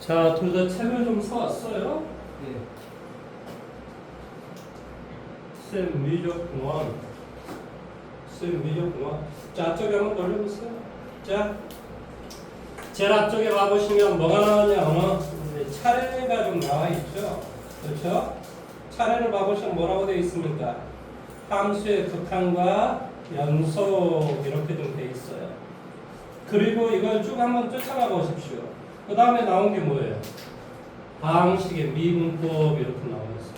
자, 둘 다 책을 좀 사왔어요? 예. 쌤 미적공원. 쌤 미적공원. 자, 앞쪽에 한번 돌려보세요. 자, 제일 앞쪽에 와보시면 뭐가 나왔냐면 차례가 좀 나와 있죠. 그렇죠? 차례를 봐보시면 뭐라고 되어 있습니까? 함수의 극한과 연속 이렇게 좀 되어 있어요. 그리고 이걸 쭉 한번 쫓아가 보십시오. 그 다음에 나온 게 뭐예요? 방식의 미분법 이렇게 나와 있어요.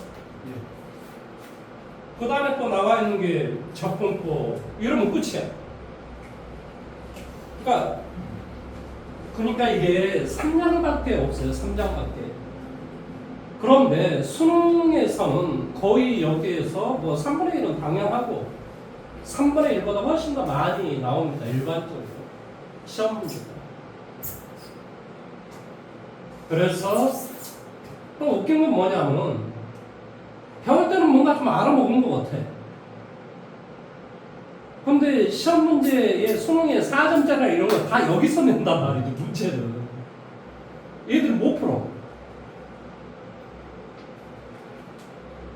그 다음에 또 나와 있는 게 적분법. 이러면 끝이야. 그러니까 이게 3장밖에 없어요. 3장밖에. 그런데 수능에서는 거의 여기에서 뭐 3분의 1은 당연하고 3분의 1보다 훨씬 더 많이 나옵니다. 일반적으로. 시험 문제가. 그래서 또 웃긴 건 뭐냐면 배울 때는 뭔가 좀 알아먹은 것 같아. 근데 시험 문제에 수능에 4점짜리 이런 거 다 여기서 낸단 말이지, 문제를. 얘들이 못 풀어.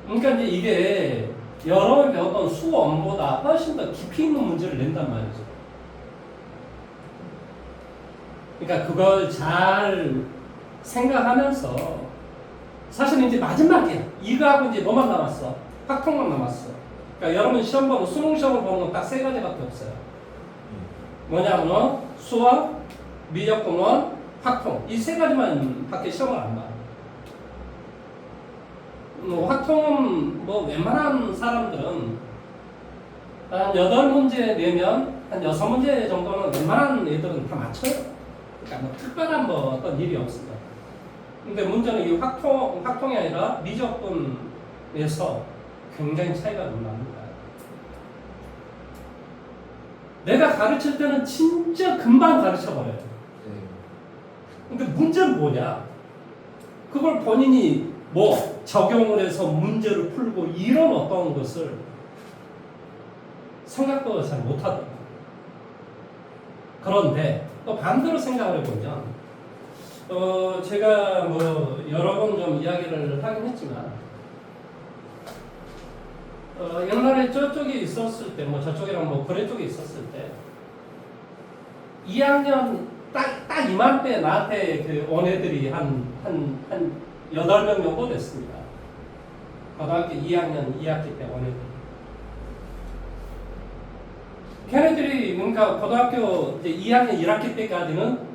그러니까 이제 이게 여러 번 배웠던 수원보다 훨씬 더 깊이 있는 문제를 낸단 말이죠. 그러니까 그걸 잘 생각하면서 사실 이제 마지막이야. 이거하고 이제 뭐만 남았어? 확통만 남았어. 그러니까 여러분 시험 보면 수능 시험을 보는 건 딱 세 가지밖에 없어요. 뭐냐면 수학, 미적공원, 확통. 이 세 가지만 밖에 시험을 안 봐. 확통은 뭐 웬만한 사람들은 한 8문제 내면 한 6문제 정도는 웬만한 애들은 다 맞춰요. 그러니까 뭐 특별한 뭐 어떤 일이 없습니다. 근데 문제는 이 확통이 아니라 미적분에서 굉장히 차이가 너무 납니다. 내가 가르칠 때는 진짜 금방 가르쳐버려요. 근데 문제는 뭐냐? 그걸 본인이 뭐 적용을 해서 문제를 풀고 이런 어떤 것을 생각도 잘 못하더라고요. 그런데 또 반대로 생각을 해보면 제가 뭐 여러 번 좀 이야기를 하긴 했지만 옛날에 저쪽에 있었을 때 뭐 저쪽이랑 뭐 거래 쪽에 있었을 때 2학년 딱 이맘때 나한테 그 온 애들이 한 8명 정도 됐습니다. 고등학교 2학년 2학기 때 온 애들. 걔네들이 그러니까 고등학교 이제 2학년 1학기 때까지는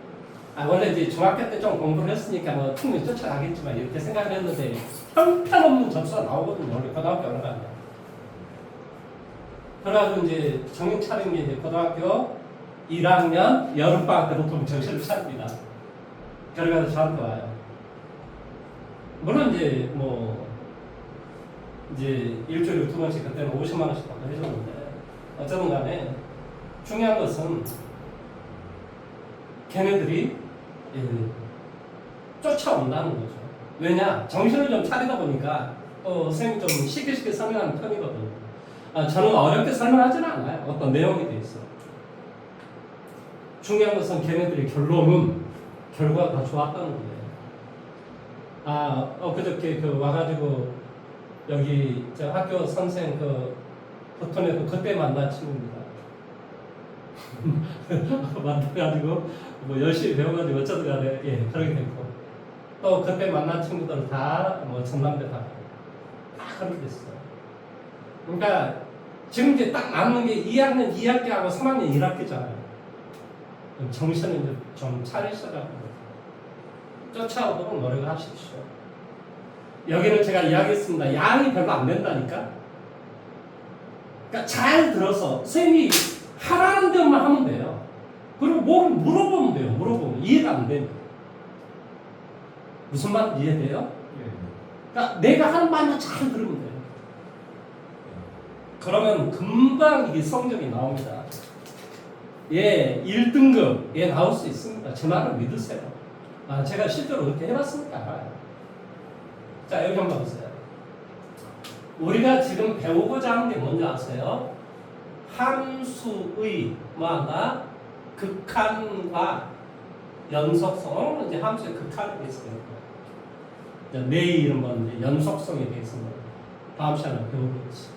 원래 이제 중학교 때 좀 공부를 했으니까 뭐 충분히 쫓아가겠지만 이렇게 생각을 했는데 형편없는 점수가 나오거든요. 원래 고등학교 올라가면. 그래가지고 이제 정신 차린 게 이제 고등학교 1학년 여름방학 때부터 정신을 차립니다. 그래가지고 저한테 와요. 물론 이제 뭐 이제 일주일에 2번씩 그때는 50만 원씩 받고 해줬는데 어쨌든 간에 중요한 것은 걔네들이 쫓아온다는 거죠. 왜냐? 정신을 좀 차리다 보니까 선생님이 좀 쉽게 설명하는 편이거든요. 저는 어렵게 설명하지는 않아요. 어떤 내용이 돼 있어. 중요한 것은 걔네들이 결과가 다 좋았다는 거예요. 그저께 와가지고 여기 저 학교 선생 보통에도 그때 만난 친구입니다. 만나가지고 뭐 열심히 배워가지고 어쩌든 간에 그렇게 됐고 또 그때 만난 친구들 다 뭐 전남대 다 그렇게 됐어요. 그러니까 지금 이제 딱 남는 게 2학년 2학기하고 3학년 1학기잖아요. 정신을 이제 좀 차리셔가지고 쫓아오도록 노력을 하십시오. 여기는 제가 이야기했습니다. 양이 별로 안 된다니까. 그러니까 잘 들어서 선생님이 하라는 대로만 하면 돼요. 그리고 뭘 물어보면 돼요. 물어보면 이해가 안 됩니다. 무슨 말 이해돼요? 그러니까 내가 하는 말만 잘 들으면 돼요. 그러면 금방 이게 성적이 나옵니다. 1등급 나올 수 있습니다. 제 말을 믿으세요. 제가 실제로 그렇게 해봤으니까 알아요. 자, 여기 한번 보세요. 우리가 지금 배우고자 하는 게 뭔지 아세요? 함수의 극한과 연속성, 이제 함수의 극한에 대해서 배울 거야. 내일은 뭐 이제 연속성에 대해서 다음 시간에 배우겠지.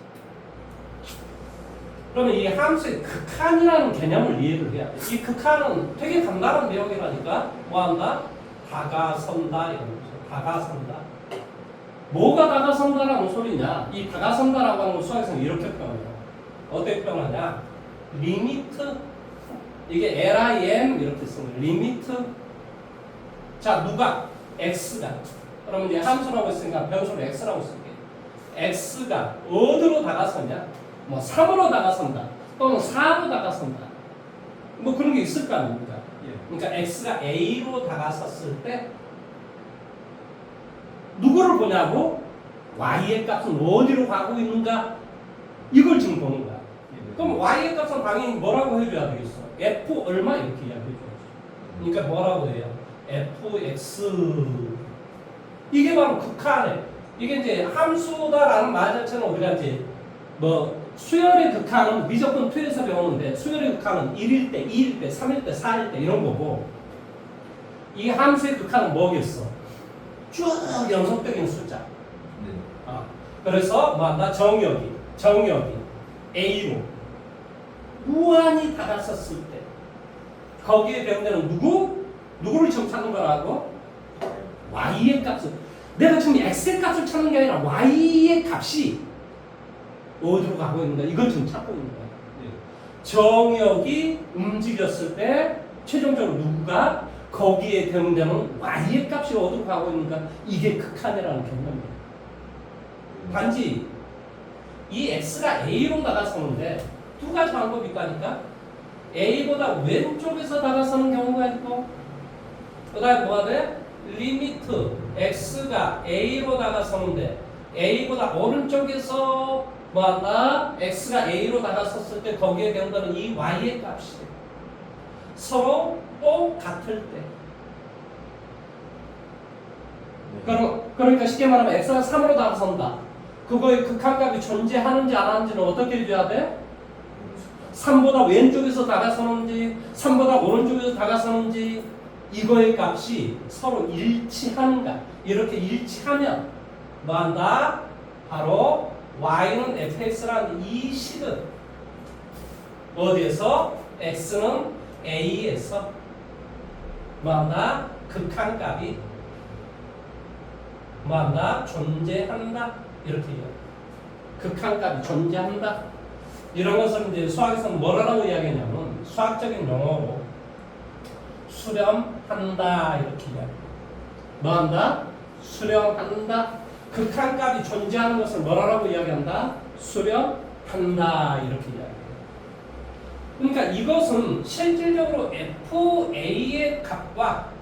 그러면 이 함수의 극한이라는 개념을 이해를 해야 돼. 이 극한은 되게 간단한 내용이라니까. 뭐한다? 다가선다 이런 거죠. 다가선다. 뭐가 다가선다라는 소리냐? 이 다가선다라고 하는 건 수학에서 이렇게 표현해요. 어떻게 표현하냐? 리미트. 이게 LIM 이렇게 쓰는 거예요. 리미트. 자, 누가? X가. 그러면 이제 함수라고 했으니까 변수로 X라고 쓸게요. X가 어디로 다가서냐? 뭐 3으로 다가선다. 또는 4로 다가선다. 뭐 그런 게 있을 거 아닙니까? 그러니까 X가 A로 다가섰을 때 누구를 보냐고? Y의 값은 어디로 가고 있는가? 이걸 지금 보는 거야. 그럼 Y의 값은 당연히 뭐라고 해줘야 되겠어? F 얼마 이렇게 이야기해줘야지. 그러니까 뭐라고 해요? Fx. 이게 바로 극한에. 이게 이제 함수다라는 말 자체는 우리가 이제 뭐 수열의 극한은 미적분 2에서 배우는데 수열의 극한은 1일 때, 2일 때, 3일 때, 4일 때 이런 거고 이 함수의 극한은 뭐겠어? 쭉 연속적인 숫자. 그래서 뭐한다? 정역이 A로 무한히 다가섰을 때 거기에 배운다는 누구를 지금 찾는 거라고? Y의 값을. 내가 지금 X의 값을 찾는 게 아니라 Y의 값이 어디로 가고 있는가? 이걸 지금 찾고 있는 거야. 정역이 움직였을 때 최종적으로 누구가 거기에 대응되는 Y의 값이 어디로 가고 있는가? 이게 극한이라는 개념이에요. 단지 이 X가 A로 다가서는데 두 가지 방법이 있다니까. A보다 왼쪽에서 다가서는 경우가 있고 그 다음에 뭐가 돼? 리미트 X가 A로 다가서는데 A보다 오른쪽에서 뭐한다? X가 A로 다가섰을 때 거기에 대응되는 이 Y의 값이 서로 똑같을 때. 그러니까 쉽게 말하면 X가 3으로 다가선다. 그거의 극한값이 존재하는지 안 하는지는 어떻게 해줘야 돼? 3보다 왼쪽에서 다가서는지 3보다 오른쪽에서 다가서는지 이거의 값이 서로 일치하는가. 이렇게 일치하면 뭐한다? 바로 Y는 fx라는 이 식은 어디에서? x는 a에서 뭐한다? 극한값이 뭐한다? 존재한다. 이렇게 해요. 극한값이 존재한다. 이런 것을 이제 수학에서는 뭐라고 이야기하냐면 수학적인 용어로 수렴한다 이렇게 이야기해요. 뭐한다? 수렴한다. 극한값이 존재하는 것을 뭐라고 이야기한다? 수렴한다 이렇게 이야기해요. 그러니까 이것은 실질적으로 FA의 값과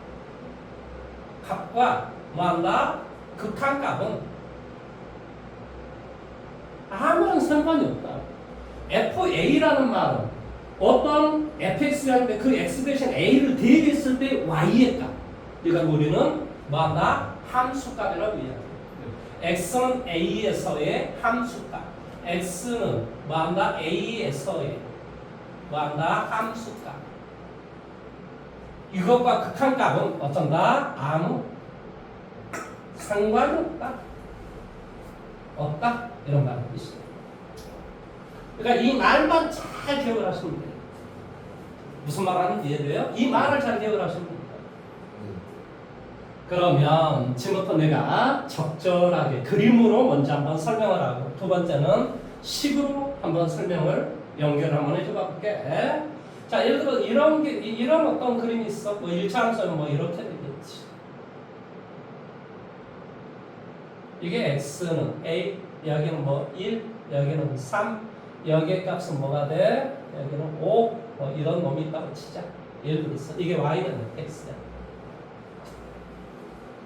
뭐한다? 극한값은 아무런 상관이 없다. FA라는 말은 어떤 fx라는데 그 x 대신 a를 대입했을 때 y의 값. 그러니까 우리는 뭐한다? 함수값이라고 이야기해요. x는 a에서의 함수값. x는 뭐한다? a에서의 뭐한다? 함수값. 이것과 극한값은 어쩐다? 아무 상관이 없다. 이런 말을 뜻이에요. 그러니까 이 말만 잘 기억을 하시면 돼요. 무슨 말 하는지 이해돼요? 이 말을 잘 기억을 하시면 됩니다. 그러면 지금부터 내가 적절하게 그림으로 먼저 한번 설명을 하고 두 번째는 식으로 한번 설명을 연결을 한번 해줘 볼게. 자, 예를 들어 이런 어떤 그림이 있어. 뭐 1차 함수는 뭐 이렇게 되겠지. 이게 x는 a, 여기는 뭐 1, 여기는 3, 여기의 값은 뭐가 돼? 여기는 5, 뭐 이런 놈이 있다고 치자. 예를 들어서 이게 y는 x야.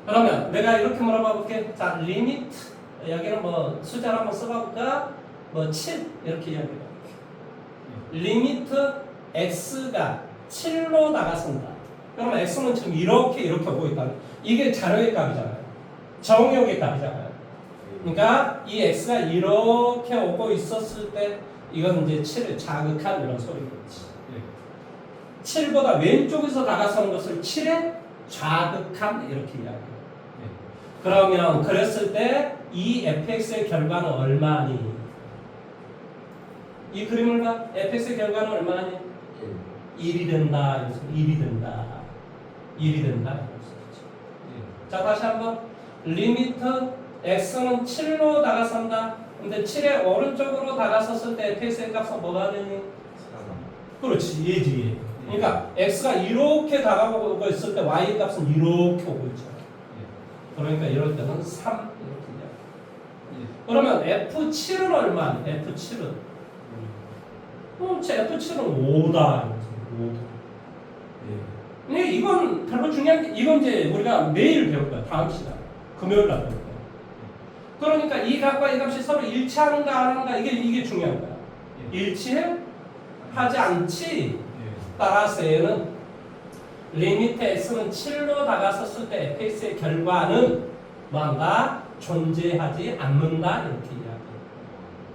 그러면 내가 이렇게 물어봐 볼게. 자, 리미트. 여기는 뭐 숫자를 한번 써봐 볼까? 뭐 7 이렇게 이야기해 볼게. 리미트 x가 7로 나가선다. 그러면 x는 지금 이렇게 오고 있다. 이게 자료의 값이잖아요. 정역의 값이잖아요. 그러니까 이 x가 이렇게 오고 있었을 때 이건 이제 7을 자극한 이런 소리겠지. 7보다 왼쪽에서 다가서는 것을 7의 좌극한 이렇게 이야기해요. 그러면 그랬을 때 이 fx의 결과는 얼마니? 이 그림을 봐. fx의 결과는 얼마니? 1이 된다. 1이 된다. 1이 된다. 자, 다시 한번. 리미트 x는 7로 다가선다. 근데 7의 오른쪽으로 다가섰을 때 fx의 값은 뭐가 되니? 그렇지. 얘지. 그러니까 x가 이렇게 다가오고 있을 때 y의 값은 이렇게 오고 있죠. 그러니까 이럴 때는 3 이렇게 이야기. 그러면 F7은 얼마니? F7은 F7은 5다. 5다. 근데 이건 별로 중요한 게 이건 이제 우리가 내일 배울 거야. 다음 시간 금요일 날 배울 거야. 그러니까 이 값과 이 값이 서로 일치하는가 안 하는가 이게 중요한 거야. 일치해? 하지 않지. 따라서 얘는 리미트 x는 7로 다가섰을 때 fx의 결과는 뭐한다? 존재하지 않는다 이렇게 이야기해요.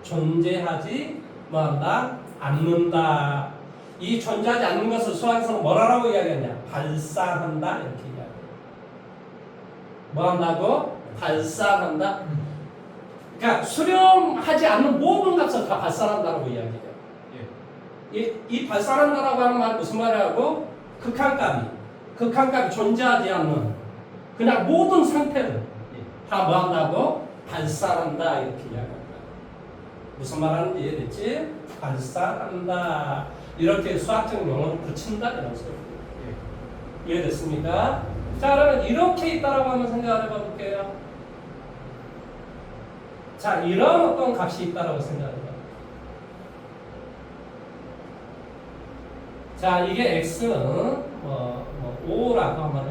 존재하지 뭐한다? 않는다. 이 존재하지 않는 것을 수학에서는 뭐라고 이야기하냐? 발산한다 이렇게 이야기해요. 뭐한다고? 발산한다. 그러니까 수렴하지 않는 모든 값을 다 발산한다고 이야기해요. 이 발산한다라고 하는 말 무슨 말이라고? 극한값이 존재하지 않는 그냥 모든 상태를 다 뭐한다고? 발산한다 이렇게 이야기합니다. 무슨 말하는지 이해됐지? 발산한다 이렇게 수학적 용어를 붙인다 이런 소리예요. 이해됐습니까? 자, 그러면 이렇게 있다라고 한번 생각을 해봐 볼게요. 자, 이런 어떤 값이 있다라고 생각을 해봐. 자, 이게 x는 5라고 한번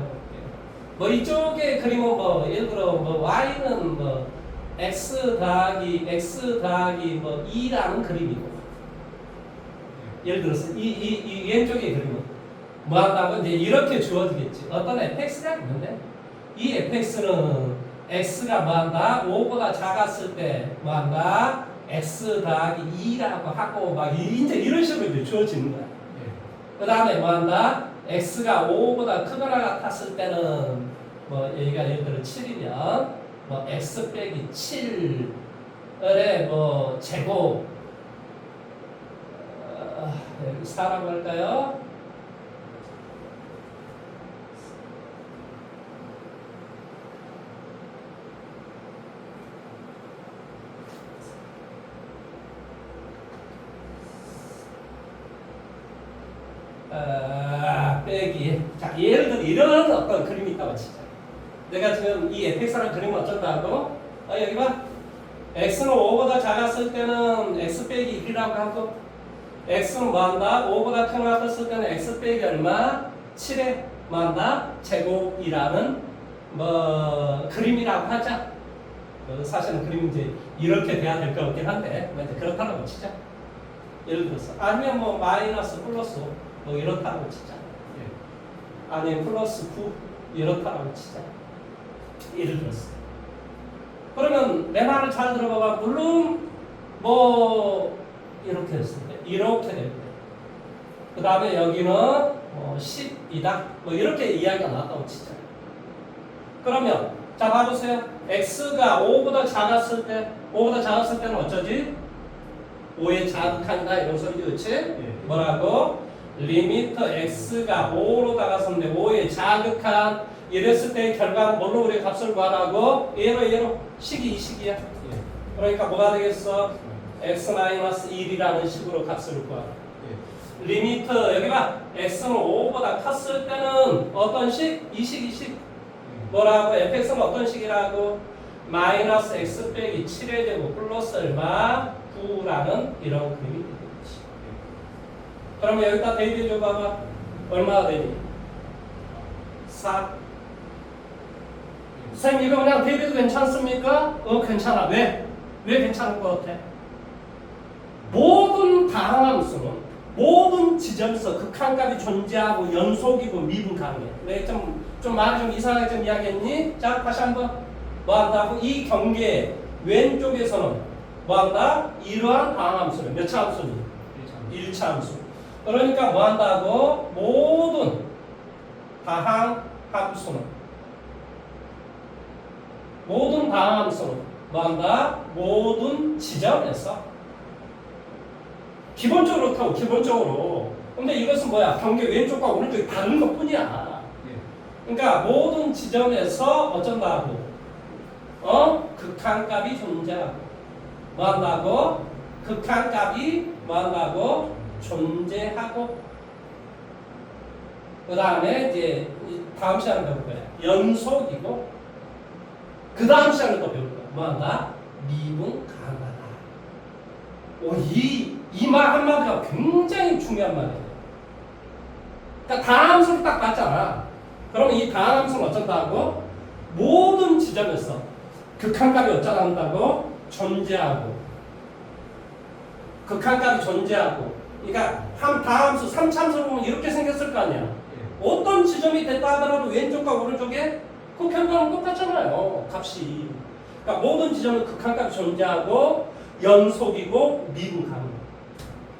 해볼게요. 이쪽에 그림은 예를 들어 y는 x 더하기 2라는 그림이고, 예를 들어서 이 왼쪽의 그림은 뭐 한다고 이제 이렇게 주어지겠지. 어떤 fx가 있는데 이 fx는 x가 뭐 한다? 5보다 작았을 때 뭐 한다? x 더하기 2라고 하고 막 이제 이런 식으로 이제 주어지는 거야. 그 다음에 뭐 한다? x가 5보다 크거나 같았을 때는 여기가 예를 들어 7이면 x 빼기 7의 제곱 여기 4라고 할까요? 빼기. 자, 예를 들어 이런 어떤 그림이 있다고 치자. 내가 지금 이 fx라는 그림을 어쩐다고? 여기 봐. x는 5보다 작았을 때는 x 빼기 1이라고 하고, x는 뭐한다? 5보다 큰 거 같았을 때는 x 빼기 얼마? 7에 뭐한다? 제곱이라는 그림이라고 하자. 사실은 그림이 이제 이렇게 돼야 될 것 같긴 한데 이제 그렇다고 치자. 예를 들어서 아니면 마이너스 플러스 이렇다고 치자. 아니면 플러스 9 이렇다고 치자. 예를 들었어. 그러면 내 말을 잘 들어봐봐. 물론 이렇게 했을 때 이렇게 될 때, 그 다음에 여기는 10이다. 이렇게 이야기가 나왔다고 치자. 그러면 자 봐보세요. x가 5보다 작았을 때는 어쩌지? 5의 자극한다 이런 소리지, 그렇지? 뭐라고? 리미트 x가 5로 다가섰는데 5의 자극한 이랬을 때 결과는 뭘로 우리 값을 구하라고? 얘로 식이 이 식이야. 그러니까 뭐가 되겠어? x-1이라는 식으로 값을 구하라. 리미트 여기 봐. x는 5보다 컸을 때는 어떤 식? 이 식. 뭐라고? fx는 어떤 식이라고? 마이너스 x 빼기 7의 제곱 플러스 얼마? 9라는 이런 그림이 되겠지. 그러면 여기다 대입해 줘 봐봐. 얼마나 되니? 4. 선생님 이거 그냥 대입해도 괜찮습니까? 괜찮아. 왜 괜찮을 것 같아? 모든 다항함수는 모든 지점에서 극한값이 존재하고 연속이고 미분 가능해. 왜 좀 말이 좀 이상하게 좀 이야기했니? 자, 다시 한번 뭐 한다고? 이 경계의 왼쪽에서는 뭐 한다? 이러한 다항함수는 몇 차 함수니? 1차 함수. 그러니까 뭐 한다고? 모든 다항 함수는 뭐 한다? 모든 지점에서 기본적으로 그렇다고 기본적으로. 근데 이것은 뭐야? 경계 왼쪽과 오른쪽이 다른 것 뿐이야. 그러니까 모든 지점에서 어쩐다고? 극한값이 존재하고 뭐 한다고? 극한값이 뭐 한다고? 존재하고 그 다음에 이제 다음 시간에 배울 거야. 연속이고 그 다음 시간에 또 배울 거야. 뭐 한다? 미분 가능하다. 이 말 한마디가 굉장히 중요한 말이에요. 그러니까 다함수를 딱 봤잖아. 그러면 이 다함수는 어쩐다고? 모든 지점에서 극한값이 어쩌다 한다고? 존재하고 극한값이 존재하고. 그러니까 다함수 3차함수를 보면 이렇게 생겼을 거 아니야. 어떤 지점이 됐다 하더라도 왼쪽과 오른쪽에 극한값은 똑같잖아요. 값이. 그러니까 모든 지점은 극한값이 존재하고 연속이고 미분 가능.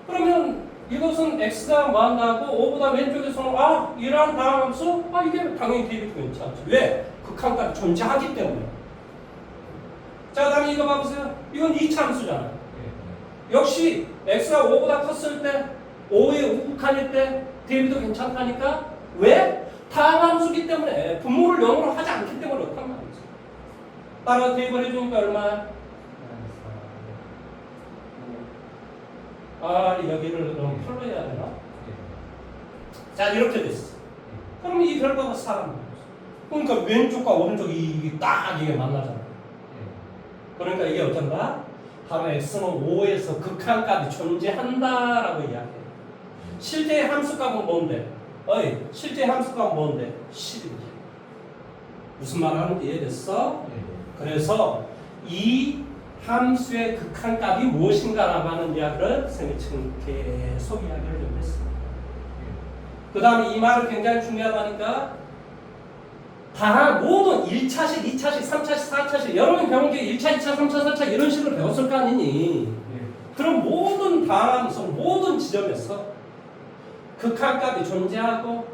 그러면 이것은 x가 뭐 한다고? 5보다 왼쪽에서는 이러한 다함수? 이게 당연히 대입이 괜찮죠. 왜? 극한값이 존재하기 때문에. 자, 다음에 이거 봐보세요. 이건 2차 함수잖아요. 역시 x가 5보다 컸을 때 5의 우극한일 때 대입도 괜찮다니까. 왜? 다함수기 때문에 분모를 0으로 하지 않기 때문에 그렇단 말이죠. 따라 대입을 해주니까 얼마야? 여기를 그럼 풀로 해야 되나? 자, 이렇게 됐어. 그럼 이 결과가 4랍니다. 그러니까 왼쪽과 오른쪽이 딱 이게 만나잖아. 그러니까 이게 어쩐다? 바로 x는 5에서 극한값이 존재한다라고 이야기해. 실제의 함수값은 뭔데? 실제의 함수값은 뭔데? 10이지. 무슨 말 하는지 이해됐어? 그래서 이 함수의 극한값이 무엇인가라고 하는 이야기를 선생님이 지금 계속 이야기를 좀 했습니다. 그 다음에 이 말은 굉장히 중요하다니까. 모든 1차식, 2차식, 3차식, 4차식 여러분 배운 게 1차, 2차, 3차, 4차 이런 식으로 배웠을 거 아니니. 그럼 모든 다함수, 모든 지점에서 극한값이 존재하고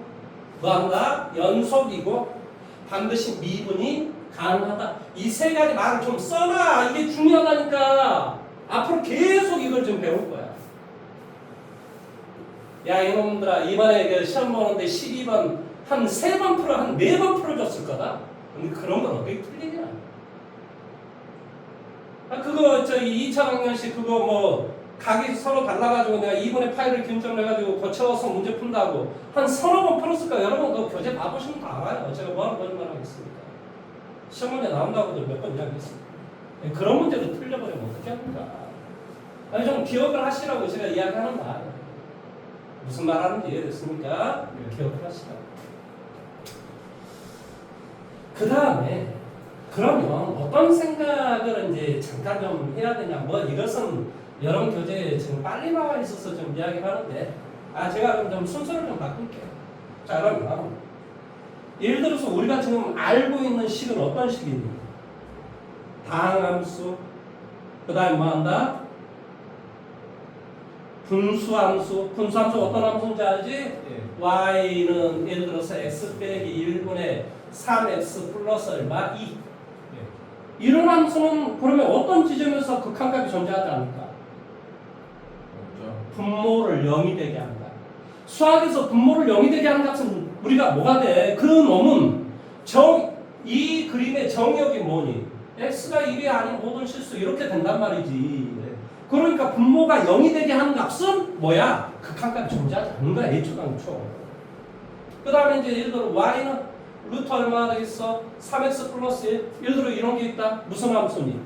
뭐한다? 연속이고 반드시 미분이 가능하다. 이 세 가지 말을 좀 써놔. 이게 중요하다니까. 앞으로 계속 이걸 좀 배울 거야. 야, 이놈들아, 이번에 시험 보는데 12번 한 3번 풀어, 한 4번 풀어줬을 거다. 근데 그런 건 어떻게 풀리냐? 그거 2차 강연식 그거 뭐 각이 서로 달라가지고 내가 2분의 파일을 기준점을 해가지고 고쳐서 문제 푼다고 한 서너 번 풀었을까? 여러분 그거 교재 봐보시면 다 알아요. 제가 뭐하는 거짓말 하겠습니까? 시험 문제 나온다고도 몇 번 이야기했습니다. 그런 문제도 틀려버리면 어떻게 합니까? 좀 기억을 하시라고 제가 이야기하는 말. 무슨 말 하는지 이해됐습니까? 기억을 하시라고. 그 다음에 그러면 어떤 생각을 이제 잠깐 좀 해야 되냐? 이것은 여러분 교재에 지금 빨리 나와 있어서 좀 이야기하는데, 제가 그럼 좀 순서를 좀 바꿀게요. 자, 그러면 예를 들어서 우리가 지금 알고 있는 식은 어떤 식이니? 다항함수, 그 다음에 뭐 한다? 분수함수. 분수함수 어떤 함수인지 알지? y는 예를 들어서 x 빼기 1분의 3x 플러스 얼마? 2. 이런 함수는 그러면 어떤 지점에서 극한값이 존재하지 않을까? 분모를 0이 되게 한다. 수학에서 분모를 0이 되게 하는 값은 우리가 뭐가 돼? 그 놈은 이 그림의 정의역이 뭐니? x가 1이 아닌 모든 실수 이렇게 된단 말이지. 그러니까 분모가 0이 되게 하는 값은 뭐야? 극한값이 존재하지 않는 거야. 애초당초. 그 다음에 이제 예를 들어 y는 루트 얼마나 되겠어? 3x 플러스 1. 예를 들어 이런 게 있다. 무슨 함수니?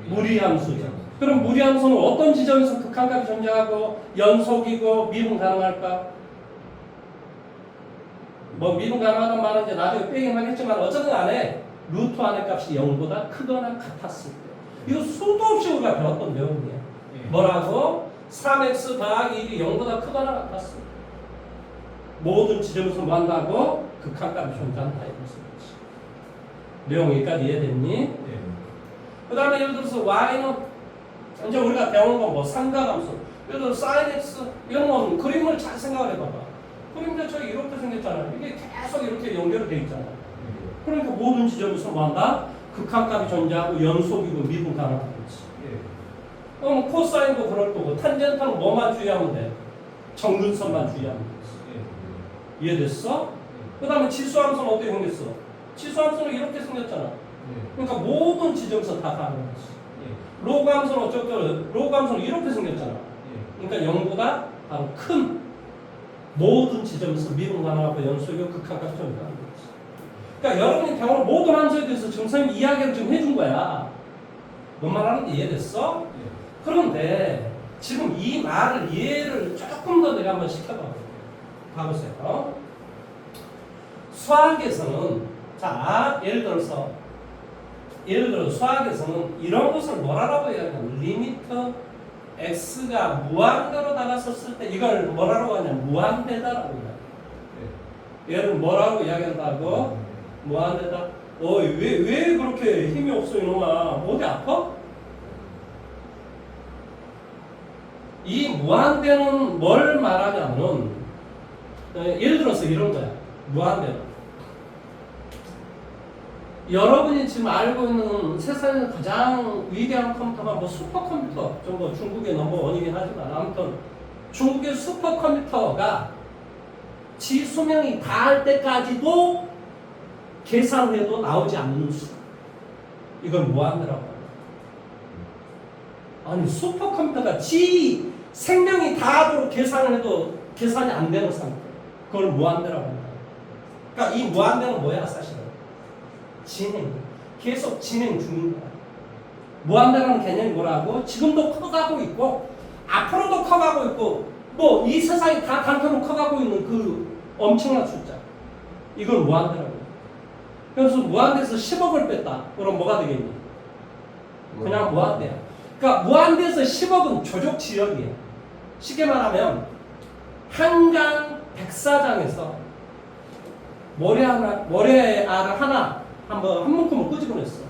무리함수죠. 그럼 무리함수는 어떤 지점에서 극한값이 존재하고 연속이고 미분 가능할까? 미분 가능하다는 말은 이제 나중에 빼긴 하겠지만 어쨌든 간에 루트 안의 값이 0보다 크거나 같았을 때. 이거 수도 없이 우리가 배웠던 내용이에요. 뭐라고? 3x 더하기 1이 0보다 크거나 같았을 때. 모든 지점에서 뭐 한다고? 극한값이 존재한다. 이것은 내용 여기까지 이해됐니? 그 다음에 예를 들어서 y는 이제 우리가 배운 건 삼각함수. 예를 들어 sin x 이런 건 그림을 잘 생각을 해봐봐. 그림 자체가 이렇게 생겼잖아. 이게 계속 이렇게 연결이 돼 있잖아. 그러니까 모든 지점에서 뭐한다? 극한값이 존재하고 연속이고 미분 가능하다. 그럼 코사인도 그럴 거고 탄젠트는 뭐만 주의하면 돼? 정근선만 주의하면 돼. 이해됐어? 그 다음에 치수함수는 어떻게 생겼어? 치수함수는 이렇게 생겼잖아. 그러니까 모든 지점에서 다 가능하지. 로그 함수는 어쩌고 로그 함수는 이렇게 생겼잖아. 그러니까 0보다 바로 큰 모든 지점에서 미분 가능하고 연속이고 극한값이 존재하는 거지. 그러니까 여러분이 배우는 모든 함수에 대해서 지금 선생님이 이야기를 좀 해준 거야. 뭔 말하는지 이해됐어? 그런데 지금 이 말을 이해를 조금 더 내가 한번 시켜봐. 봐보세요. 수학에서는 자 예를 들어 수학에서는 이런 것을 뭐라고 이야기하냐면 리미트 x가 무한대로 다가섰을 때 이걸 뭐라고 하냐면 무한대다라고 이야기해요. 얘를 뭐라고 이야기한다고? 무한대다. 왜 그렇게 힘이 없어 이놈아? 어디 아파? 이 무한대는 뭘 말하냐면 예를 들어서 이런 거야. 무한대는 여러분이 지금 알고 있는 세상에서 가장 위대한 컴퓨터가 뭐 슈퍼컴퓨터 정도 중국의 넘버원이긴 하지만 아무튼 중국의 슈퍼컴퓨터가 지 수명이 다할 때까지도 계산해도 나오지 않는 수. 이걸 무한대라고 합니다. 아니 슈퍼컴퓨터가 지 생명이 다하도록 계산을 해도 계산이 안 되는 상태. 그걸 무한대라고 합니다. 그러니까 이 무한대는 뭐야 사실은? 진행. 계속 진행 중인 거야. 무한대라는 개념이 뭐라고? 지금도 커가고 있고 앞으로도 커가고 있고 뭐 이 세상이 다 단편으로 커가고 있는 그 엄청난 숫자. 이걸 무한대라고 해요. 그래서 무한대에서 10억을 뺐다. 그럼 뭐가 되겠니? 그냥 무한대야. 그러니까 무한대에서 10억은 조족 지역이에요. 쉽게 말하면 한강 백사장에서 모래알을 하나 한 묶음을 끄집어냈어.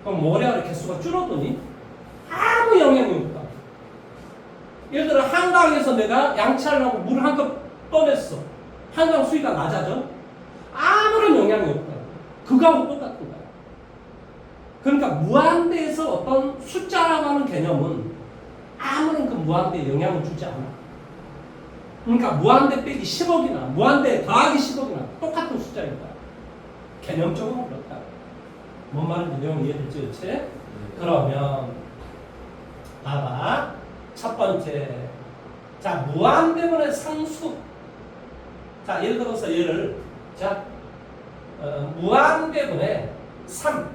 그럼 모래알의 개수가 줄어드니? 아무 영향이 없다. 예를 들어 한강에서 내가 양치하려고 물을 한 컵 떠냈어. 한강 수위가 낮아져? 아무런 영향이 없다. 그거하고 똑같은 거야. 그러니까 무한대에서 어떤 숫자라고 하는 개념은 아무런 그 무한대에 영향을 주지 않아. 그러니까 무한대 빼기 10억이나 무한대 더하기 10억이나 똑같은 숫자인 거야. 개념적으로 그렇다. 뭔 말인지 내용 이해됐지, 그렇지? 그러면 봐봐. 첫 번째, 자 무한대분의 상수. 자 예를 들어서 얘를 무한대분의 3.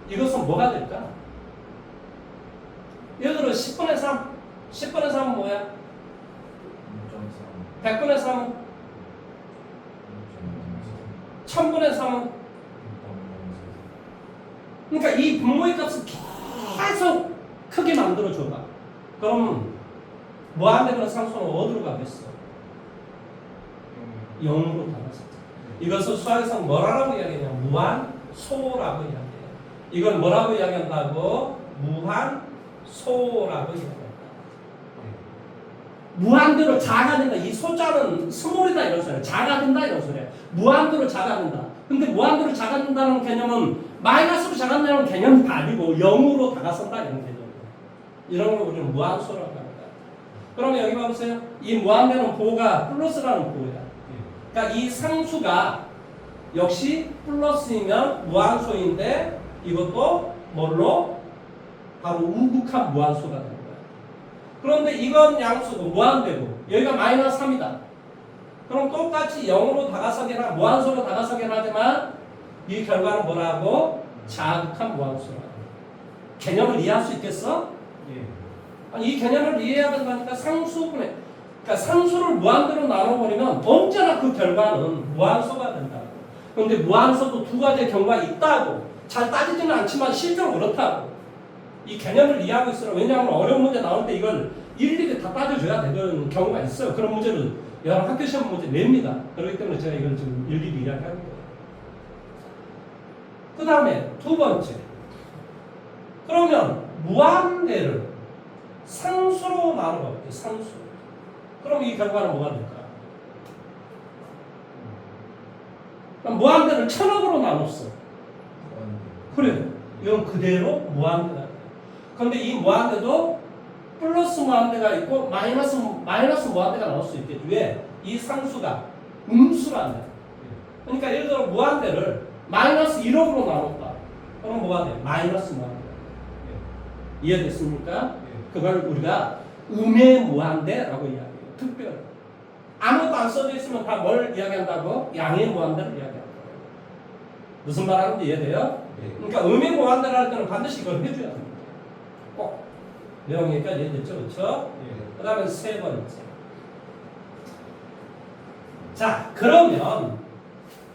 이것은 뭐가 될까? 예를 들어 10분의 3. 10분의 3은 뭐야? 100분의 3은? 1000분의 3은? 그러니까 이 분모의 값을 계속 크게 만들어줘봐. 그럼 무한대분의 상수는 어디로 가겠어? 0으로 가겠어. 이것을 수학에서 뭐라고 이야기하냐? 무한소라고 이야기해요. 이걸 뭐라고 이야기한다고? 무한소라고 이야기한다. 무한대로 작아진다. 이 소자는 스몰이다 이런 소리야. 작아진다 이런 소리야. 무한대로 작아진다. 근데 무한대로 작아진다는 개념은 마이너스로 작아진다는 개념이 아니고 0으로 다가선다 이런 개념이에요. 이런 걸 우리는 무한소라고 합니다. 그러면 여기 봐보세요. 이 무한대는 보호가 플러스라는 보호야. 그러니까 이 상수가 역시 플러스이면 무한소인데 이것도 뭘로? 바로 우극한 무한소가 되는 거야. 그런데 이건 양수고 무한대고 여기가 마이너스 3이다. 그럼 똑같이 0으로 다가서게나 무한소로 다가서게나 하지만 이 결과는 뭐라고? 자극한 무한소라고. 개념을 이해할 수 있겠어? 아니 이 개념을 이해해야 된다니까 상수분의 그러니까 상수를 무한대로 나눠버리면 언제나 그 결과는 무한소가 된다고. 그런데 무한소도 두 가지의 경우가 있다고. 잘 따지지는 않지만 실제로 그렇다고. 이 개념을 이해하고 있으라. 왜냐하면 어려운 문제 나올 때 이걸 일일이 다 따져줘야 되는 경우가 있어요. 그런 문제를 여러 학교 시험 문제 냅니다. 그렇기 때문에 제가 이걸 지금 일일이 이야기하는 거예요. 그 다음에 두 번째. 그러면 무한대를 상수로 나눠 볼게요. 상수. 그럼 이 결과는 뭐가 될까? 그럼 무한대를 천억으로 나눴어. 그래. 이건 그대로 무한대가 돼. 그런데 이 무한대도 플러스 무한대가 있고 마이너스 무한대가 나올 수 있겠지. 왜? 이 상수가 음수란 말이야. 그러니까 예를 들어 무한대를 마이너스 1억으로 나눴다. 그럼 뭐가 돼? 마이너스 무한대. 이해됐습니까? 그걸 우리가 음의 무한대라고 이야기해요. 특별. 아무것도 안 써져 있으면 다 뭘 이야기한다고? 양의 무한대를 이야기한다고. 무슨 말 하는지 이해돼요? 그러니까 음의 무한대를 할 때는 반드시 이걸 해줘야 됩니다. 꼭. 내용이니까 이해됐죠? 그렇죠? 그 다음에 세 번째. 자, 그러면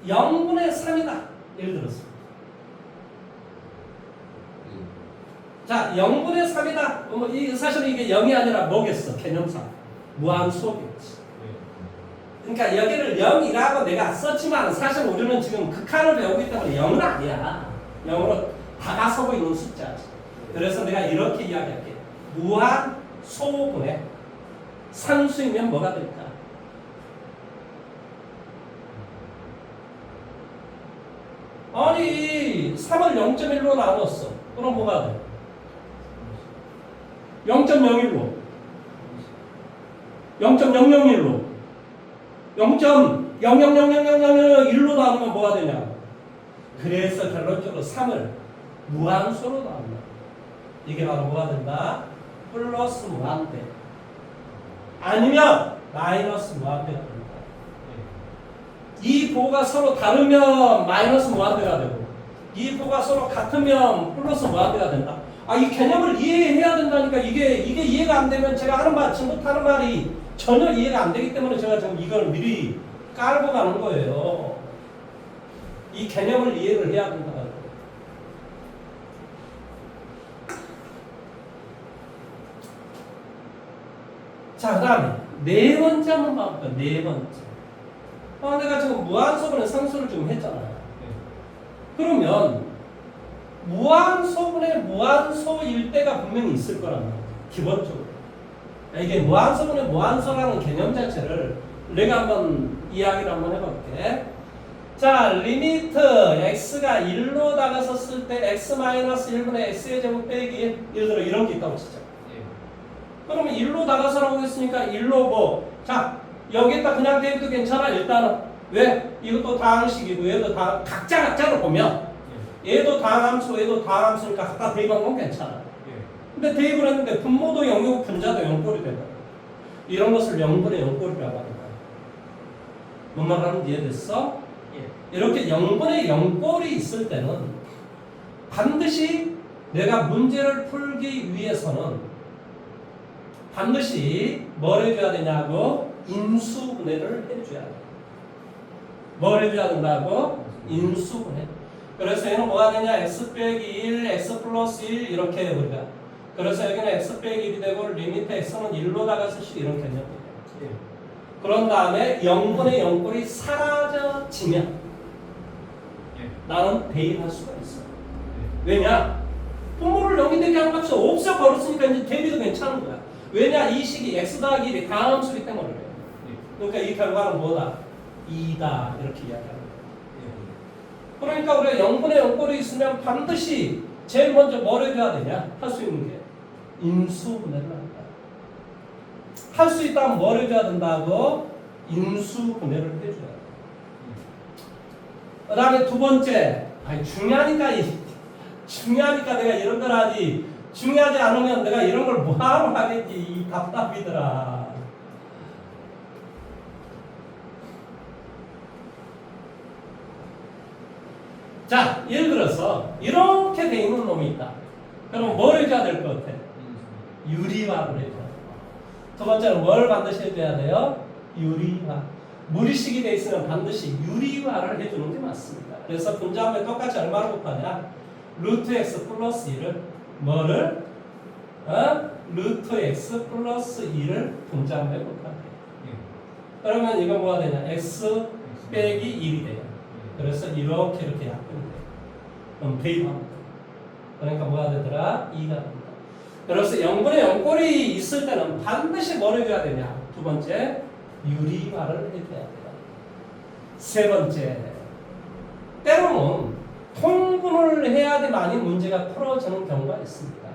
0분의 3이다. 예를 들어서. 자, 0분의 3이다. 이 사실은 이게 0이 아니라 뭐겠어? 개념상. 무한소겠지. 그러니까 여기를 0이라고 내가 썼지만 사실 우리는 지금 극한을 배우기 때문에 0은 아니야. 0으로 다가서고 있는 숫자지. 그래서 내가 이렇게 이야기할게. 무한소분의 상수이면 뭐가 될까? 아니 3을 0.1로 나눴어. 그럼 뭐가 돼? 0.01로 0.001로 0.0000001로 나누면 뭐가 되냐? 그래서 결론적으로 3을 무한소로 나눈다. 이게 바로 뭐가 된다? 플러스 무한대 아니면 마이너스 무한대가 된다. 이 부호가 서로 다르면 마이너스 무한대가 되고 이 부호가 서로 같으면 플러스 무한대가 된다. 이 개념을 이해해야 된다니까. 이게 이해가 안 되면 제가 하는 말, 지금부터 하는 말이 전혀 이해가 안 되기 때문에 제가 지금 이걸 미리 깔고 가는 거예요. 이 개념을 이해를 해야 된다. 자, 그 다음에 네 번째 한번 봐볼까? 네 번째. 내가 지금 무한소분의 상수를 좀 했잖아요. 그러면 무한소분의 무한소일 때가 분명히 있을 거란 말이야. 기본적으로. 이게 무한소분의 무한소라는 개념 자체를 내가 한번 이야기를 한번 해볼게. 자, 리미트 x가 1로 다가섰을 때 x-1분의 x의 제곱 빼기 예를 들어 이런 게 있다고 치자. 그러면 1로 다가서라고 했으니까 1로 뭐, 자, 여기에다 그냥 대입도 괜찮아. 일단은 왜? 이것도 다항식이고 얘도 다 각자로 보면 얘도 다항함수, 얘도 다항함수니까 갖다 대입한 건 괜찮아. 근데 대입을 했는데 분모도 0이고 분자도 0꼴이 된다. 이런 것을 0분의 0꼴이라고 하는 거야. 뭔 말 하는지 이해됐어? 이렇게 0분의 0꼴이 있을 때는 반드시 내가 문제를 풀기 위해서는 반드시 뭘 해줘야 되냐고? 인수분해를 해줘야 돼. 뭘 해줘야 된다고? 인수분해. 그래서 얘는 뭐가 되냐? x 빼기 1, x 플러스 1 이렇게 해 우리가. 그래서 여기는 x 빼기 1이 되고 리미트 x는 1로 다가서 이런 개념이에요. 그런 다음에 0분의 0꼴이 사라져지면 나는 대입할 수가 있어. 왜냐? 분모를 0이 되게 한 값이 없애버렸으니까 이제 대입도 괜찮은 거야. 왜냐? 이 식이 x 더하기 1이 다함수기 때문에 그래요. 그러니까 이 결과는 뭐다? 2다 이렇게 이야기하는 거예요. 그러니까 우리가 0분의 0꼴이 있으면 반드시 제일 먼저 뭘 해줘야 되냐? 할 수 있는 게 인수분해를 한다. 할 수 있다면 뭘 해줘야 된다고? 인수분해를 해줘야 돼. 그 다음에 두 번째, 중요하니까 내가 이런 걸 하지. 중요하지 않으면 내가 이런 걸 뭐하러 하겠지. 이 답답이더라. 자, 예를 들어서 이렇게 돼 있는 놈이 있다. 그럼 뭘 해줘야 될 것 같아? 유리화를 해줘야 돼. 두 번째는 뭘 반드시 해줘야 돼요? 유리화. 무리식이 돼 있으면 반드시 유리화를 해주는 게 맞습니다. 그래서 분자하면 똑같이 얼마로 곱하냐? 루트 x 플러스 1을 뭐를? 루트 x 플러스 2를 분자하면 곱하게. 그러면 이거 뭐가 되냐? x 빼기 1이 돼요. 그래서 이렇게 약분이 돼요. 그럼 대입합니다. 그러니까 뭐가 되더라? 2가 됩니다. 그래서 0분의 0꼴이 있을 때는 반드시 뭘 해줘야 되냐? 두 번째, 유리화를 해줘야 돼요. 세 번째, 때로는 통분을 해야지만이 문제가 풀어지는 경우가 있습니다.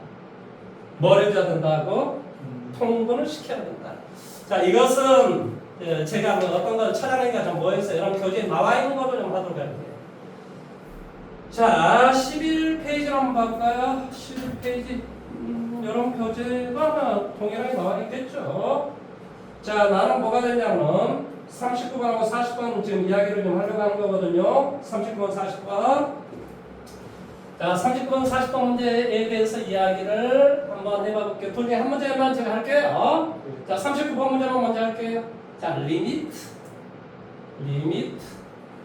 뭘 해줘야 된다고? 통분을 시켜야 된다. 자, 이것은 제가 뭐 어떤 걸 찾아내니까 좀 뭐해서 여러분 교재에 나와 있는 거로 좀 하도록 할게요. 자, 11페이지를 한번 봐볼까요? 11페이지. 여러분 교재가 동일하게 나와 있겠죠? 자, 나는 뭐가 되냐면 39번하고 40번 지금 이야기를 좀 하려고 하는 거거든요. 39번, 40번. 자, 39번, 40번 문제에 대해서 이야기를 한번 해봐 볼게요. 둘 중에 한 문제만 제가 할게요. 자, 39번 문제만 먼저 할게요. 자, 리미트.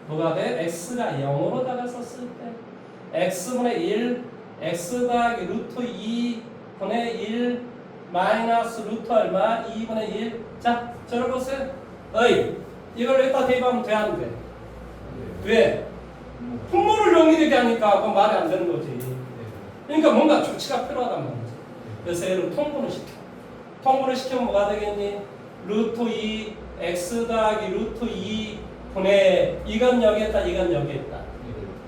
뭐가 돼? x가 0으로 다가섰을 때 x분의 1, x 더하기 루트 2분의 1 마이너스 루트 얼마? 2분의 1. 자, 저를 보세요. 어이, 이걸 여기다 대입하면 돼, 안 돼? 왜? 분모를 0이 되게 하니까 그건 말이 안 되는 거지. 그러니까 뭔가 조치가 필요하단 말이지. 그래서 얘를 통분을 시켜. 통분을 시키면 뭐가 되겠니? 루트 2 x 더하기 루트 2분의 이건 여기에 있다, 이건 여기에 있다.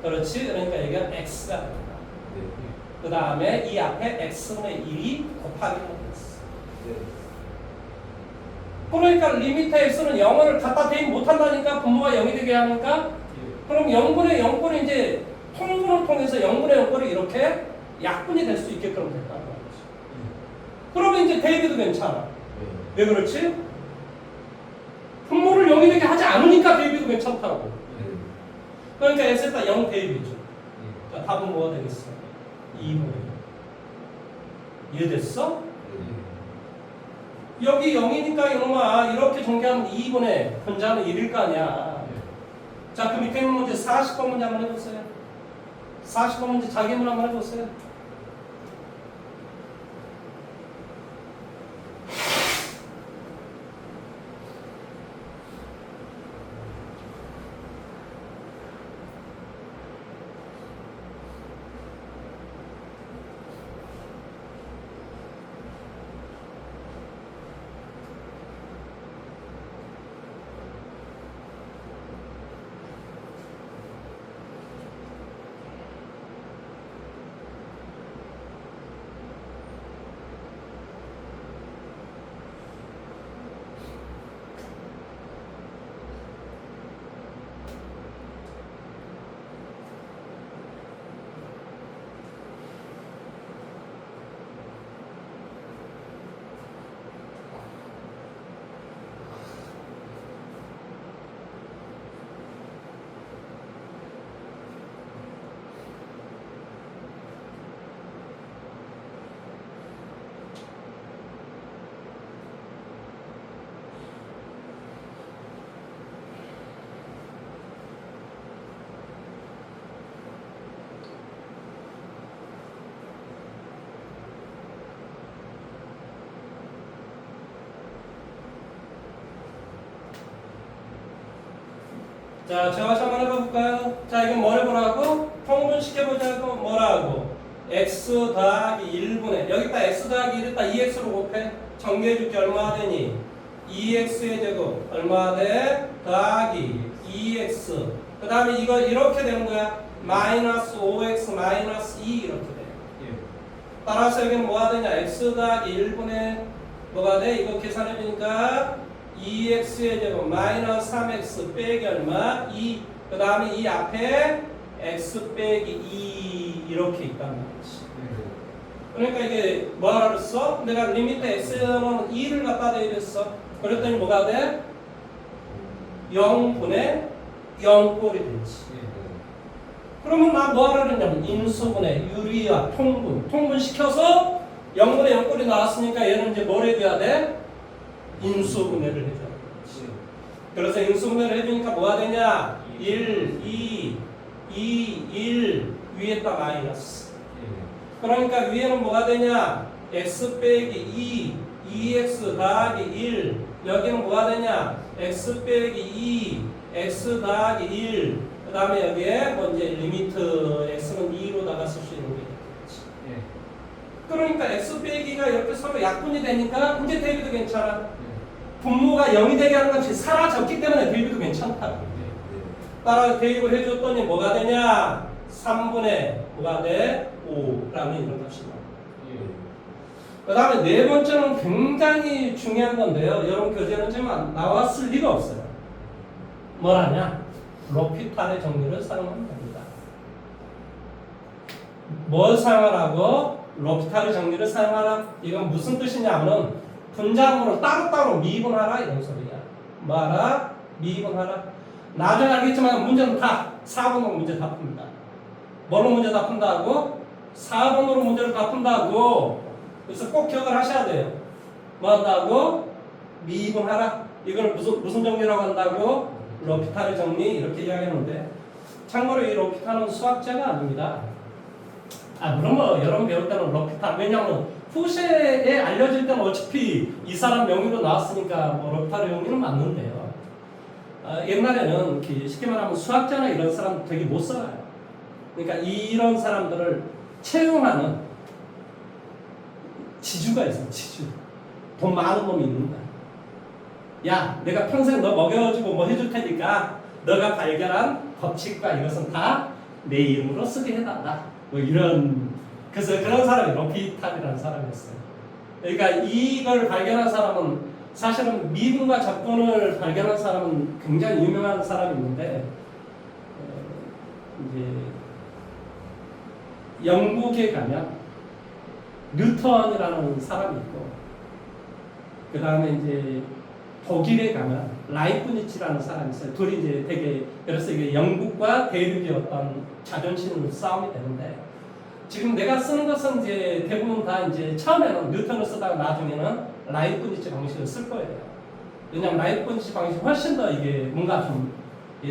그렇지? 그러니까 여기가 x가 된다. 그 다음에 이 앞에 x분의 1이 곱하기 됐어. 그러니까 리미트 x는 0을 갖다 대입 못한다니까 분모가 0이 되게 하니까 그럼 0분의 0꼴이 이제 통분을 통해서 0분의 0꼴이 이렇게 약분이 될 수 있게끔 됐다는 거지. 그러면 이제 대입해도 괜찮아. 왜 그렇지? 분모를 0이 되게 하지 않으니까 대입해도 괜찮다고. 그러니까 x에다 0 대입이죠. 자, 답은 뭐가 되겠어? 2분의 1. 이해됐어? 여기 0이니까 이놈아 이렇게 전개하면 2분의 분자는 1일 거 아니야. 자, 그 밑에 있는 문제 40번 문제 한번 해보세요. 40번 문제 자기문 한번 해보세요. 자, 제가 다시 한번 해볼까요? 자, 이건 뭘 해보라고? 통분시켜보자고 뭐라고? x 더하기 1분의 여기다 x 더하기 1에다 2x로 곱해. 정리해줄게. 얼마 되니? 2x의 제곱 얼마 돼? 더하기 2x 그 다음에 이거 이렇게 되는 거야. 마이너스 5x 마이너스 2 이렇게 돼. 따라서 여기는 뭐가 되냐? x 더하기 1분의 뭐가 돼? 이거 계산해보니까 2x의 제곱 마이너스 3x 빼기 얼마? 2. 그 다음에 이 앞에 x 빼기 2 이렇게 있단 말이지. 그러니까 이게 뭐라 그랬어? 내가 리미트 x는 2를 갖다 대입했어. 그랬더니 뭐가 돼? 0분의 0꼴이 되지. 그러면 나 뭐하라 그랬냐면 인수분해, 유리화, 통분시켜서 0분의 0꼴이 나왔으니까 얘는 이제 뭘 해줘야 돼? 인수분해를 해줘야 돼. 그래서 인수분해를 해주니까 뭐가 되냐? 1, 2, 1 위에다 마이너스. 그러니까 위에는 뭐가 되냐? x 빼기 2x 더하기 1. 여기는 뭐가 되냐? x 빼기 2, x 더하기 1. 그 다음에 여기에 뭐 이제 리미트 x는 2로 나갔을 수 있는 게 있겠지. 그러니까 x 빼기 갈수록 약분이 되니까 이제 대입도 괜찮아. 분모가 0이 되게 하는 값이 사라졌기 때문에 대입도 괜찮다. 따라 대입을 해줬더니 뭐가 되냐? 3분의 뭐가 돼? 5라는 이런 값이 나와. 그 다음에 네 번째는 굉장히 중요한 건데요. 여러분 교재는 지금 나왔을 리가 없어요. 뭐라냐? 로피탈의 정리를 사용하면 됩니다. 뭘 사용하라고? 로피탈의 정리를 사용하라. 이건 무슨 뜻이냐면은 분자분모를 따로따로 미분하라 이런 소리야. 뭐하라? 미분하라. 나중에 알겠지만 문제는 다 4번으로 문제 다 푼다. 뭘로 문제 다 푼다고? 4번으로 문제를 다 푼다고. 그래서 꼭 기억을 하셔야 돼요. 뭐 한다고? 미분하라. 이걸 무슨 정리라고 한다고? 로피탈의 정리 이렇게 이야기하는데 참고로 이 로피탈은 수학자가 아닙니다. 물론 뭐 여러분 배울 때는 로피탈 왜냐하면 후세에 알려질 때는 어차피 이 사람 명의로 나왔으니까 뭐 로피탈의 정리는 맞는데요. 옛날에는 쉽게 말하면 수학자나 이런 사람 되게 못 써요. 그러니까 이런 사람들을 채용하는 지주가 있어. 지주. 돈 많은 놈이 있는 거야. 야, 내가 평생 너 먹여주고 뭐 해줄 테니까 너가 발견한 법칙과 이것은 다 내 이름으로 쓰게 해달라. 뭐 이런. 그래서 그런 사람이 로피탈이라는 사람이었어요. 그러니까 이걸 발견한 사람은 사실은 미분과 적분을 발견한 사람은 굉장히 유명한 사람이 있는데 이제 영국에 가면 뉴턴이라는 사람이 있고 그 다음에 이제 독일에 가면 라이프니츠라는 사람이 있어요. 둘이 이제 되게 그래서 이게 영국과 대륙의 어떤 자존심 싸움이 되는데 지금 내가 쓰는 것은 이제 대부분 다 이제 처음에는 뉴턴을 쓰다가 나중에는 라이프니츠 방식을 쓸 거예요. 왜냐하면 라이프니츠 방식이 훨씬 더 이게 뭔가 좀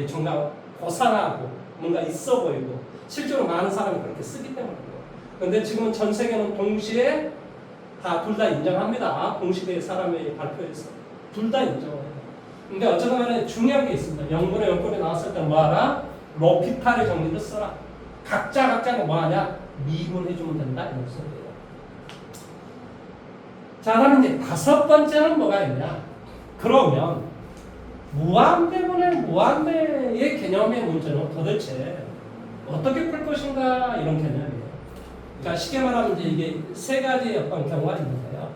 정말 고상하고 뭔가 있어 보이고 실제로 많은 사람이 그렇게 쓰기 때문이에요. 그런데 지금은 전 세계는 동시에 둘 다 인정합니다. 공시대 사람의 발표에서 둘 다 인정해요. 근데 어쨌든 간에 중요한 게 있습니다. 영분의 영분이 나왔을 때 뭐하라? 로피탈의 정리를 써라. 각자가 뭐하냐? 미분해주면 된다 이런 소리예요. 자, 그럼 이제 다섯 번째는 뭐가 있냐? 그러면 무한대분의 무한대의 개념의 문제는 도대체 어떻게 풀 것인가 이런 개념이에요. 그러니까 쉽게 말하면 이제 이게 세 가지의 어떤 경우가 있는데요.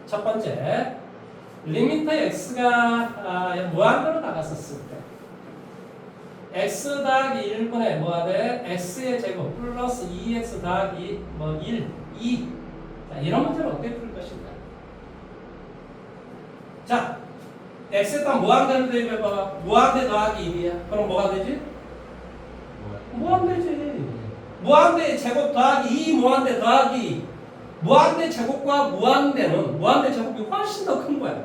첫 번째, 리미터 x가 무한대로 나갔었을 때 x 더하기 1분의 뭐가 돼? x의 제곱 플러스 2x 더하기 1, 2 자, 이런 문제를 어떻게 풀 것인가? 자, x에다 무한대로 대입해봐. 무한대 더하기 1이야. 그럼 뭐가 되지? 무한대지. 무한대 제곱 더하기 2 무한대 더하기 무한대 제곱과 무한대 제곱이 훨씬 더 큰 거야.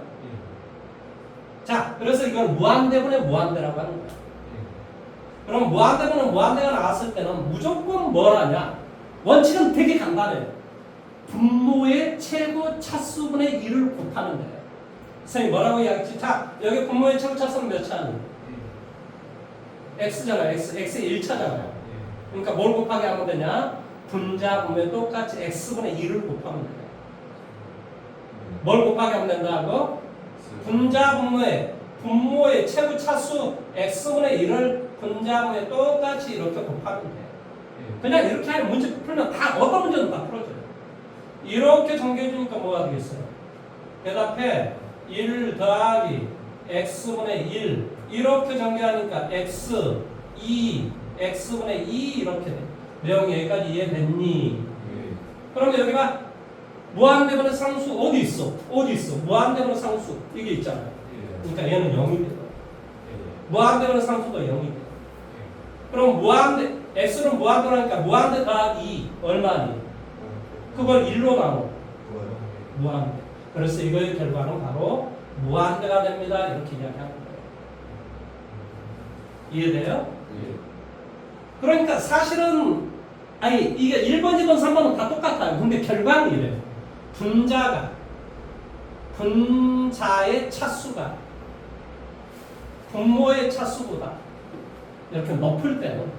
자, 그래서 이걸 무한대분의 무한대라고 하는 거야. 그럼 무한대분의 무한대가 나왔을 때는 무조건 뭘 하냐? 원칙은 되게 간단해요. 분모의 최고 차수분의 1을 곱하면 돼요. 선생님 뭐라고 이야기했지? 자, 여기 분모의 최고 차수는 몇 차니? x잖아요. x의 1차잖아요. 그러니까 뭘 곱하게 하면 되냐? 분자 분모에 똑같이 x분의 1을 곱하면 돼요. 뭘 곱하게 하면 된다고? 분자 분모의 최고 차수 x분의 1을 분자 분모에 똑같이 이렇게 곱하면 돼요. 그냥 이렇게 하면 문제 풀면 다 어떤 문제는 다 풀어져요. 이렇게 전개해 주니까 뭐가 되겠어요? 대답해 1 더하기 x분의 1 이렇게 전개하니까 x 2 x분의 2 이렇게 돼. 내용 여기까지 이해됐니? 그런데 여기가 무한대분의 상수 어디 있어? 무한대분의 상수 이게 있잖아요. 그러니까 얘는 0이 돼요. 무한대분의 상수도 0이 돼요. 그럼 x는 무한대로 하니까 무한대 더하기 2 얼마니? 그걸 1로 나눠. 무한대. 그래서 이거의 결과는 바로 무한대가 됩니다. 이렇게 이야기하는 거예요. 이해돼요? 그러니까 사실은 이게 1번, 2번, 3번은 다 똑같아요. 근데 결과는 이래요. 분자의 차수가 분모의 차수보다 이렇게 높을 때는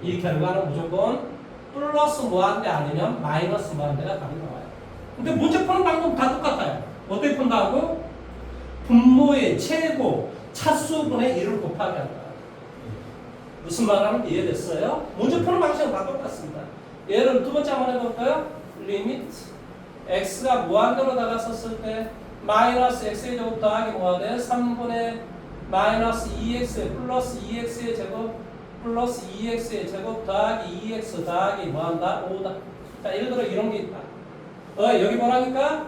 이 결과는 무조건 플러스 무한대 아니면 마이너스 무한대가 답이 나와요. 근데 문제 푸는 방법 다 똑같아요. 어떻게 푼다고? 분모의 최고 차수분의 1을 곱하기 한다. 무슨 말하는지 이해됐어요? 문제 푸는 방식은 다 똑같습니다. 얘를 두 번째 한번 해볼까요? 리미트 x가 무한대로 다가섰을 때 마이너스 x의 제곱 더하기 뭐가 돼? 3분의 마이너스 2x 플러스 2x의 제곱 플러스 2x의 제곱 더하기 2x 더하기 뭐한다? 5다. 자, 예를 들어 이런 게 있다. 여기 뭐라니까?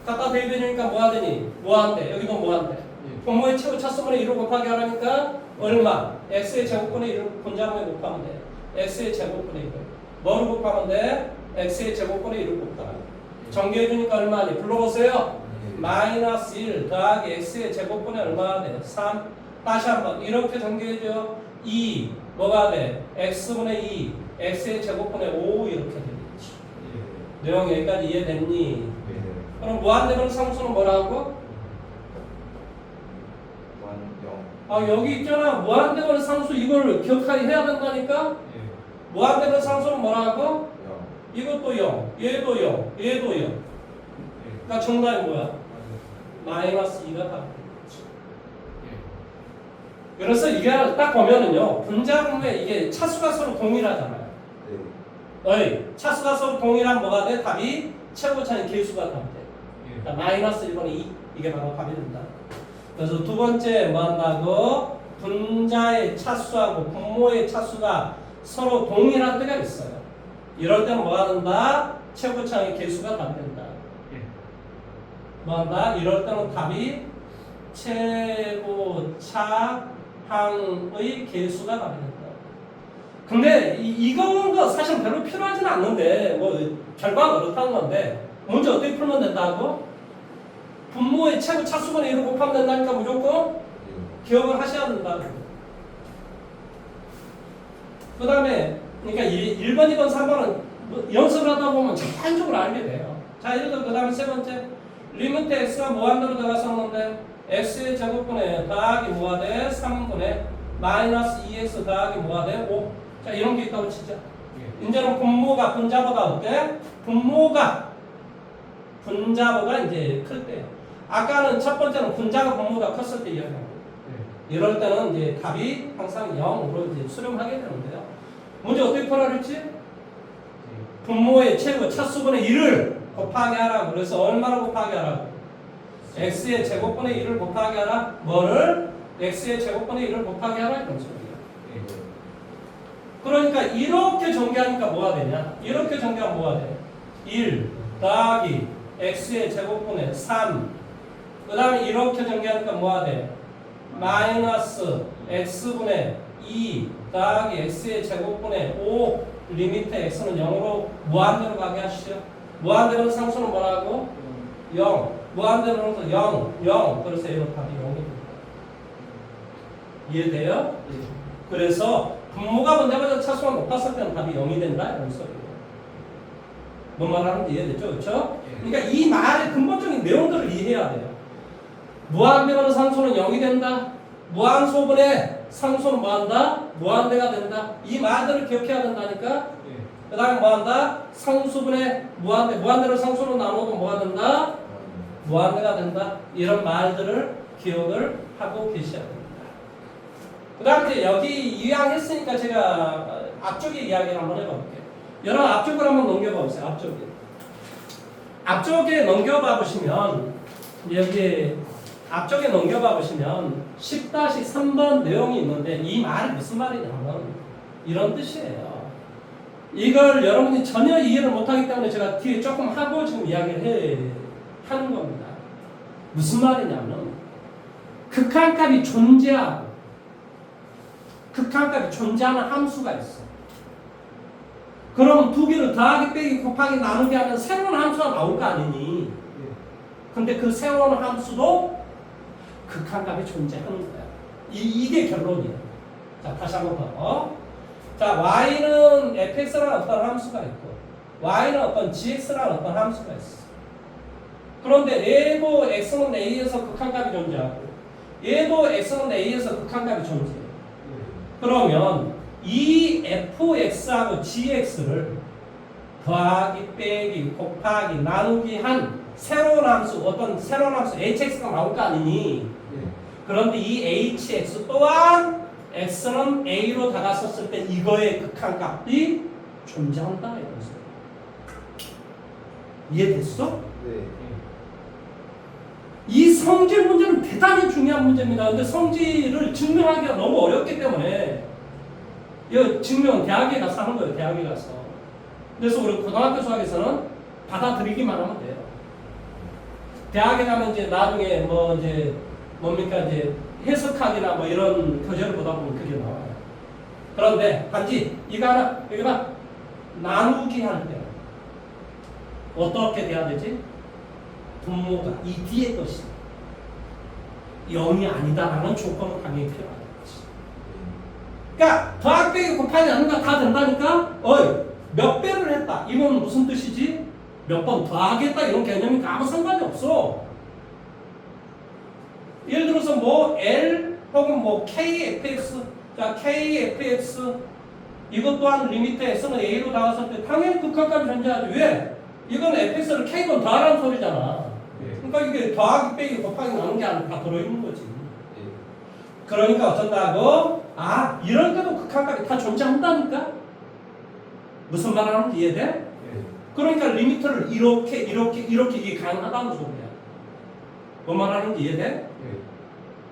갖다 대입해주니까 뭐하더니? 뭐한대? 여기도 뭐한대? 분모의 최고 차수분의 1을 곱하기 하라니까 얼마? x의 제곱분의 1을 분자분에 곱하면 돼. x의 제곱분의 1을 뭐를 곱하면 돼? x의 제곱분의 1을 곱하면 정리해주니까 얼마니? 불러보세요. 마이너스 1 더하기 x의 제곱분의 얼마가 돼? 3. 다시 한번 이렇게 정리해줘. 2 뭐가 돼? x분의 2 x의 제곱분의 5 이렇게 되겠지. 내용 여기까지 이해됐니? 그럼 무한대변 상수는 뭐라고? 여기 있잖아. 무한대변 상수 이걸 기억하게 해야 된다니까? 무한대변 상수는 뭐라고? 이것도 0, 얘도 0, 얘도 0. 그러니까 정답이 뭐야? 마이너스 2가 다. 그래서 이게 딱 보면은요, 분자분의 이게 차수가 서로 동일하잖아요. 차수가 서로 동일한 뭐가 돼? 답이 최고차의 개수가 답이 돼. 그러니까 마이너스 1번에 2 이게 바로 답이 된다. 그래서 두 번째 뭐 한다고? 분자의 차수하고 분모의 차수가 서로 동일한 때가 있어요. 이럴 때는 뭐 한다? 최고차의 개수가 답이 된다. 뭐 한다? 이럴 때는 답이 최고차항의 개수가 답이 된다. 근데 이거는 사실 별로 필요하지는 않는데 뭐 결과가 그렇다는 건데 문제 어떻게 풀면 된다고? 분모의 최고 차수분의 1을 곱하면 된다니까 무조건 기억을 하셔야 된다. 그 다음에 그러니까 1번, 2번, 3번은 연습을 하다 보면 자연적으로 알게 돼요. 자, 예를 들어 그 다음에 세 번째 리미트 x가 무한대로 들어갔었는데 x의 제곱분의 더하기 뭐가 돼? 3분의 마이너스 2x 더하기 뭐가 돼? 5. 자, 이런 게 있다고 치자. 이제는 분모가 분자보다 어때? 분모가 분자보다 이제 클 때요. 아까는 첫 번째는 분자가 분모가 컸을 때 이야기하고 이럴 때는 이제 답이 항상 0으로 이제 수렴하게 되는데요. 문제 어떻게 풀어 그랬지? 분모의 최고 차수분의 1을 곱하게 하라고. 그래서 얼마나 곱하게 하라고? x의 제곱분의 1을 곱하게 하라. 뭐를? x의 제곱분의 1을 곱하게 하라 이런 소리예요. 그러니까 이렇게 전개하니까 뭐가 되냐? 이렇게 전개하면 뭐가 돼? 1 더하기 x의 제곱분의 3. 그 다음에 이렇게 전개하니까 뭐가 돼? 마이너스 x분의 2 더하기 x의 제곱분의 5 리미트 x는 0으로 무한대로 가게 하시죠. 무한대로 상수는 뭐라고? 0. 무한대로는 0, 0. 그래서 이런 답이 0이 됩니다. 이해돼요? 그래서 분모가 분자보다 차수가 높았을 때는 답이 0이 된다 이런 소리예요. 뭔 말하는지 이해됐죠? 그렇죠? 그러니까 이 말의 근본적인 내용들을 이해해야 돼요. 무한대변의 상수는 0이 된다. 무한소분의 상수는 뭐한다? 무한대가 된다. 이 말들을 기억해야 된다니까. 그 다음에 뭐한다? 상수분의 무한대. 무한대로 상수로 나누고 뭐가 된다? 무한대가 된다. 이런 말들을 기억을 하고 계셔야 됩니다. 그 다음에 이제 여기 이왕했으니까 제가 앞쪽에 이야기를 한번 해볼게요. 여러분 앞쪽으로 한번 넘겨봐 보세요. 앞쪽에 넘겨봐 보시면 여기 앞쪽에 넘겨봐 보시면 10-3번 내용이 있는데 이 말이 무슨 말이냐면 이런 뜻이에요. 이걸 여러분이 전혀 이해를 못하기 때문에 제가 뒤에 조금 하고 지금 이야기를 하는 겁니다. 무슨 말이냐면 극한값이 존재하고 극한값이 존재하는 함수가 있어. 그럼 두 개를 더하기 빼기 곱하기 나누기 하면 새로운 함수가 나올 거 아니니. 근데 그 새로운 함수도 극한값이 존재하는 거야. 이게 결론이야. 자, 다시 한번 더. 자, y는 fx라는 어떤 함수가 있고 y는 어떤 gx라는 어떤 함수가 있어. 그런데 얘도 x는 a에서 극한값이 존재하고 얘도 x는 a에서 극한값이 존재해. 그러면 이 fx하고 gx를 더하기 빼기 곱하기 나누기 한 새로운 함수 어떤 새로운 함수 hx가 나올 거 아니니. 그런데 이 hx 또한 x는 a로 다가섰을 때 이거의 극한값이 존재한다 이런 소리. 이해됐어? 네. 이 성질 문제는 대단히 중요한 문제입니다. 근데 성질을 증명하기가 너무 어렵기 때문에 이 증명은 대학에 가서 하는 거예요. 대학에 가서. 그래서 우리 고등학교 수학에서는 받아들이기만 하면 돼요. 대학에 가면 이제 나중에 뭐 이제 뭡니까 이제 해석학이나 뭐 이런 교재를 보다 보면 그게 나와요. 그런데 단지 이거 하나 여기 봐 나누기 할 때 어떻게 돼야 되지? 분모가 이 뒤에 것이 0이 아니다라는 조건은 당연히 필요하다. 그러니까 더하기 빼기 곱하기 나누기가 다 된다니까 어이 몇 배를 했다. 이건 무슨 뜻이지? 몇 번 더하겠다 이런 개념이 아무 상관이 없어. 예를 들어서 뭐 L 혹은 뭐 KFX 자 KFX 이것 또한 리미트 X는 A로 나왔을 때 당연히 극한값이 존재하지. 왜? 이건 fx를 k번 더하라는 소리잖아. 그러니까 이게 더하기 빼기 곱하기 나누는 게 안에 다 들어있는 거지. 그러니까 어쩐다고? 아 이럴 때도 극한값이 다 존재한다니까? 무슨 말 하는지 이해돼? 그러니까 리미터를 이렇게 이게 가능하다는 소리야. 뭔 말 하는지 이해돼?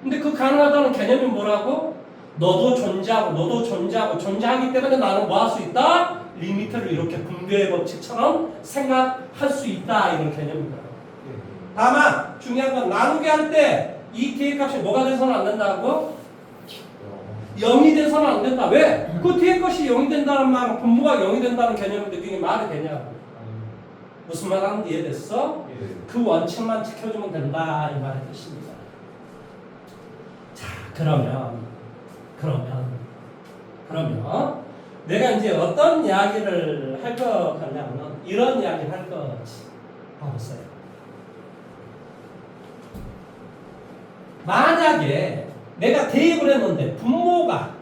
근데 그 가능하다는 개념이 뭐라고? 너도 존재하고 존재하기 때문에 나는 뭐 할 수 있다? 리미터를 이렇게 분배의 법칙처럼 생각할 수 있다 이런 개념입니다. 다만 중요한 건 나누기 할 때 이 뒤에 값이 뭐가 돼서는 안 된다고? 0이 돼서는 안 된다. 왜? 그 뒤에 것이 0이 된다는 말은 분모가 0이 된다는 개념인데 그게 말이 되냐고. 무슨 말 하는지 이해됐어? 그 원칙만 지켜주면 된다 이 말의 뜻입니다. 자 그러면 내가 이제 어떤 이야기를 할 것 같냐면 이런 이야기를 할 거지. 봐보세요. 만약에 내가 대입을 했는데 분모가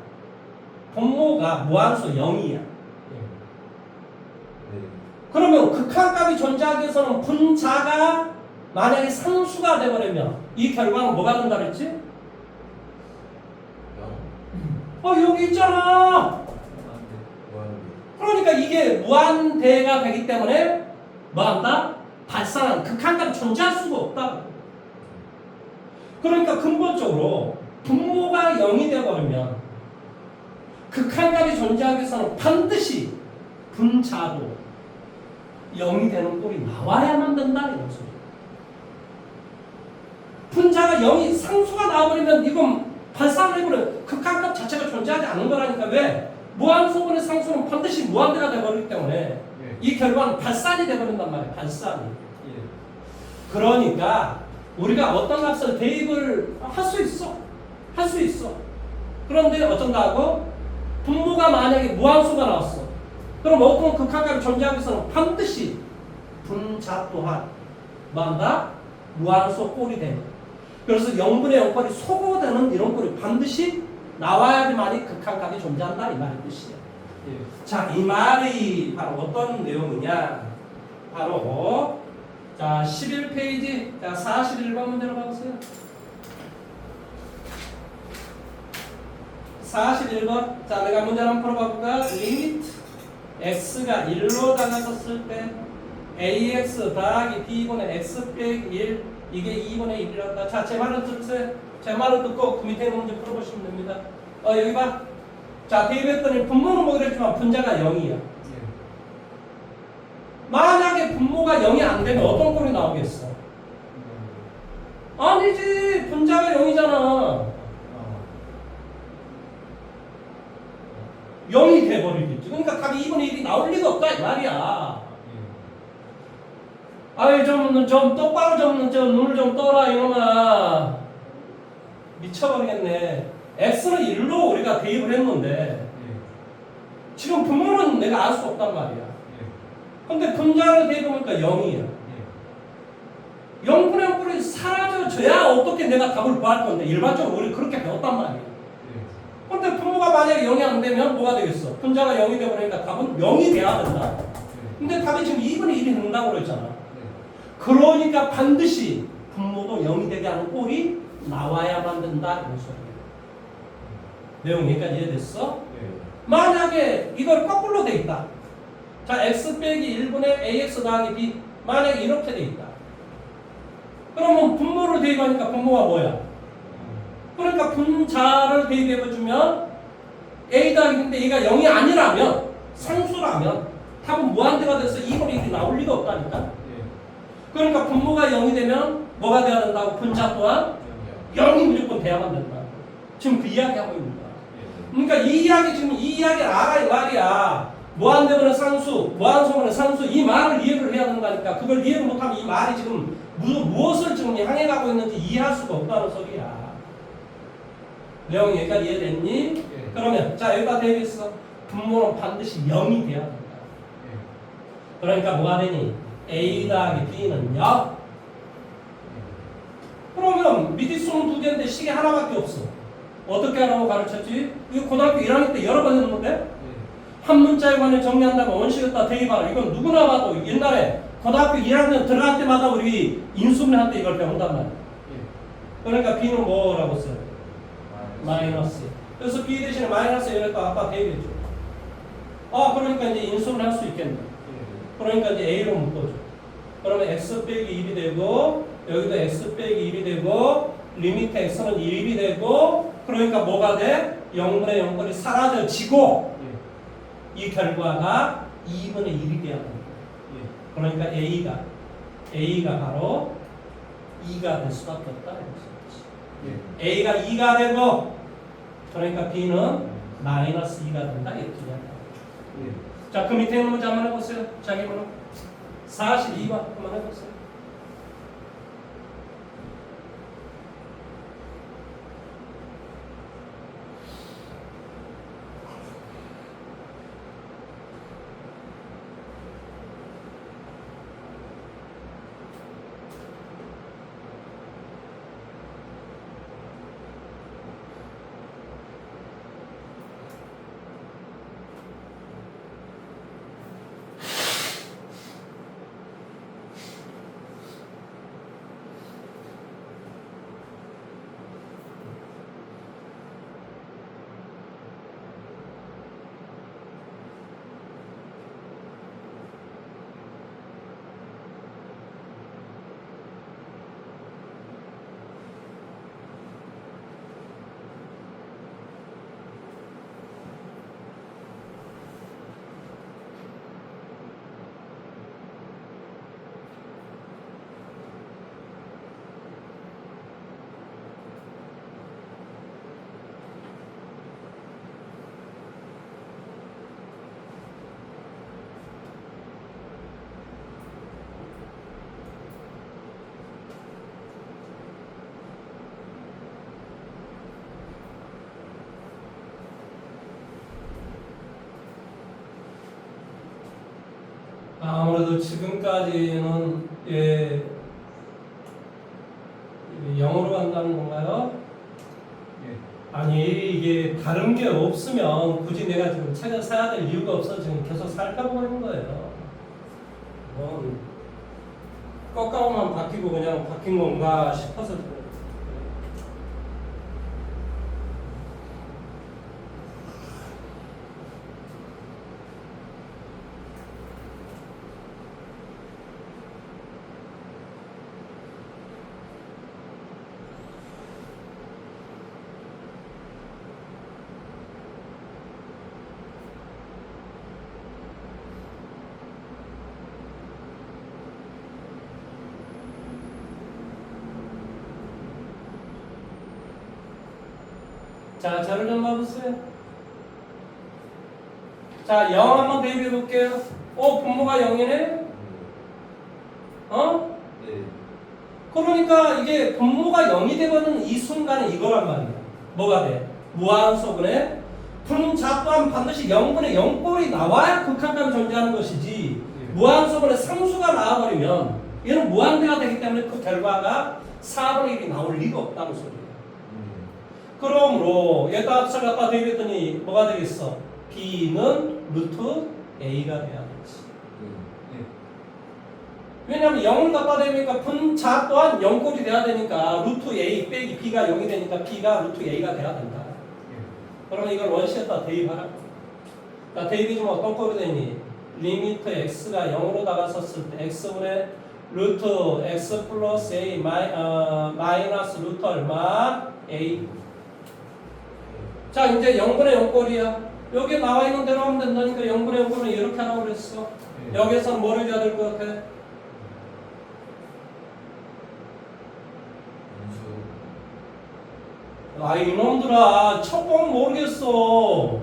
무한수 0이야. 그러면 극한값이 존재하기 위해서는 분자가 만약에 상수가 되버리면 이 결과는 뭐가 된다 그랬지? 여기 있잖아. 그러니까 이게 무한대가 되기 때문에 뭐한다? 발산한 극한값이 존재할 수가 없다. 그러니까 근본적으로 분모가 0이 되어버리면 극한값이 존재하기 위해서는 반드시 분자도 0이 되는 꼴이 나와야만 된다 이런 소리. 분자가 0이 상수가 나와버리면 이건 발산해버려 극한값 자체가 존재하지 않는 거라니까. 왜? 무한소분의 상수는 반드시 무한대가 되어버리기 때문에 이 결과는 발산이 되어버린단 말이야. 발산이. 그러니까 우리가 어떤 값을 대입을 할 수 있어. 그런데 어쩐다고? 분모가 만약에 무한수가 나왔어. 그럼 어떤 극한값이 존재하기 위해서는 반드시 분자 또한 뭐한다? 무한수 꼴이 되는. 그래서 0분의 0꼴이 소거되는 이런 꼴이 반드시 나와야지만이 극한값이 존재한다 이 말의 뜻이에요. 자, 이 말이 바로 어떤 내용이냐? 바로 자 11페이지 자 41번 문제로 가보세요. 41번 자 내가 문제 한번 풀어볼까? 리미트 x가 1로 다가섰을 때 ax 더하기 b분의 x 빼기 1 이게 2분의 1이란다. 자 제 말은 들으세요. 제 말을 듣고 그 밑에 있는 문제 풀어보시면 됩니다. 여기 봐. 자 대입했더니 분모는 뭐 그랬지만 분자가 0이야. 만약에 분모가 0이 안 되면 어떤 꼴이 나오겠어? 아니지. 분자가 0이잖아. 0이 돼버리겠지. 그러니까 답이 2분의 1이 나올 리가 없다 이 말이야. 아이 좀 똑바로 좀 눈을 좀 떠라 이놈아. 미쳐버리겠네. x는 1로 우리가 대입을 했는데 지금 분모는 내가 알 수 없단 말이야. 근데 분자를 대입하니까 0이야. 0분의 0꼴이 사라져줘야 어떻게 내가 답을 구할 건데 일반적으로 우리 그렇게 배웠단 말이야. 근데 분모가 만약에 0이 안 되면 뭐가 되겠어? 분자가 0이 되버리니까 답은 0이 돼야 된다. 근데 답이 지금 2분의 1이 된다고 그랬잖아. 그러니까 반드시 분모도 0이 되게 하는 꼴이 나와야만 된다 이런 소리야. 내용 여기까지 이해됐어? 만약에 이걸 거꾸로 돼 있다. 자, x 빼기 1분의 ax 더하기 b 만약에 이렇게 돼 있다. 그러면 분모를 대입하니까 분모가 뭐야? 그러니까 분자를 대입해주면 a 더하기 b인데 얘가 0이 아니라면 상수라면 답은 무한대가 돼서 2분의 1이 나올 리가 없다니까. 그러니까 분모가 0이 되면 뭐가 돼야 된다고? 분자 또한 0이 무조건 돼야만 된다. 지금 그 이야기 하고 있는 거야. 그러니까 이 이야기 지금 이 이야기 알아 이 말이야. 무한대분의 상수, 무한소분의 상수 이 말을 이해를 해야 된다니까. 그걸 이해를 못하면 이 말이 지금 무엇을 지금 향해 가고 있는지 이해할 수가 없다는 소리야. 내용 여기까지 이해됐니? 그러면 자 여기다 대입했어. 분모는 반드시 0이 돼야 된다. 그러니까 뭐가 되니? A 더하기 B는 0. 그러면 미지수는 두 개인데 식이 하나밖에 없어. 어떻게 하라고 가르쳤지? 이거 고등학교 1학년 때 여러 번 했는데 한 문자에 관해 정리한다면 원식에다 대입하라. 이건 누구나 봐도 옛날에 고등학교 1학년 들어갈 때마다 우리 인수분해할 때 이걸 배운단 말이야. 그러니까 B는 뭐라고 써요? 마이너스. 그래서 B 대신에 마이너스 여기다 아까 대입했죠. 그러니까 이제 인수분해 할 수 있겠네. 그러니까 이제 A로 묶어줘. 그러면 x 빼기 1이 되고 여기도 x 빼기 1이 되고 리미트 x는 1이 되고 그러니까 뭐가 돼? 0분의 0꼴이 사라져지고 이 결과가 2분의 1이 돼야 됩니다. 그러니까 A가 바로 2가 될 수밖에 없다. A가 2가 되고 그러니까 B는 마이너스 2가 된다. 이렇게 이야기합니다. 자, 그 밑에 있는 문제 한번 해보세요. 자기 번호 42번 한번 해보세요. 아무래도 지금까지는 영어로 간다는 건가요? 아니 이게 다른 게 없으면 굳이 내가 지금 책을 사야 될 이유가 없어. 지금 계속 살펴보고 있는 거예요. 꺾어만 바뀌고 그냥 바뀐 건가 싶어서 그래요. 자, 저를 좀 봐보세요. 자, 0 한번 대입해 볼게요. 분모가 0이네? 그러니까 이게 분모가 0이 되면은 이 순간에 이거란 말이야. 뭐가 돼? 무한소분의 분자 또한 반드시 0분의 0꼴이 나와야 극한감이 존재하는 것이지 무한소분의 상수가 나와버리면 얘는 무한대가 되기 때문에 그 결과가 4분의 1이 나올 리가 없다는 소리야. 그러므로 얘가 아까 대입했더니 뭐가 되겠어? B는 루트 A가 돼야 되지. 왜냐하면 0을 갖다 대니까 분자 또한 0꼴이 돼야 되니까 루트 a 빼기 b가 0이 되니까 b가 루트 a가 돼야 된다. 그러면 이걸 원시에다 대입하라. 그러니까 대입해주면 어떤 꼴이 되니? 리미트 x가 0으로 다가섰을 때 x분의 루트 x 플러스 a 마이너스 루트 얼마? a. 자 이제 0분의 0꼴이야. 여기에 나와 있는 대로 하면 된다니까 0분의 0꼴은 이렇게 하라고 그랬어. 여기에서는 뭘 해줘야 될 것 같아? 아 이놈들아 첫 보면 모르겠어.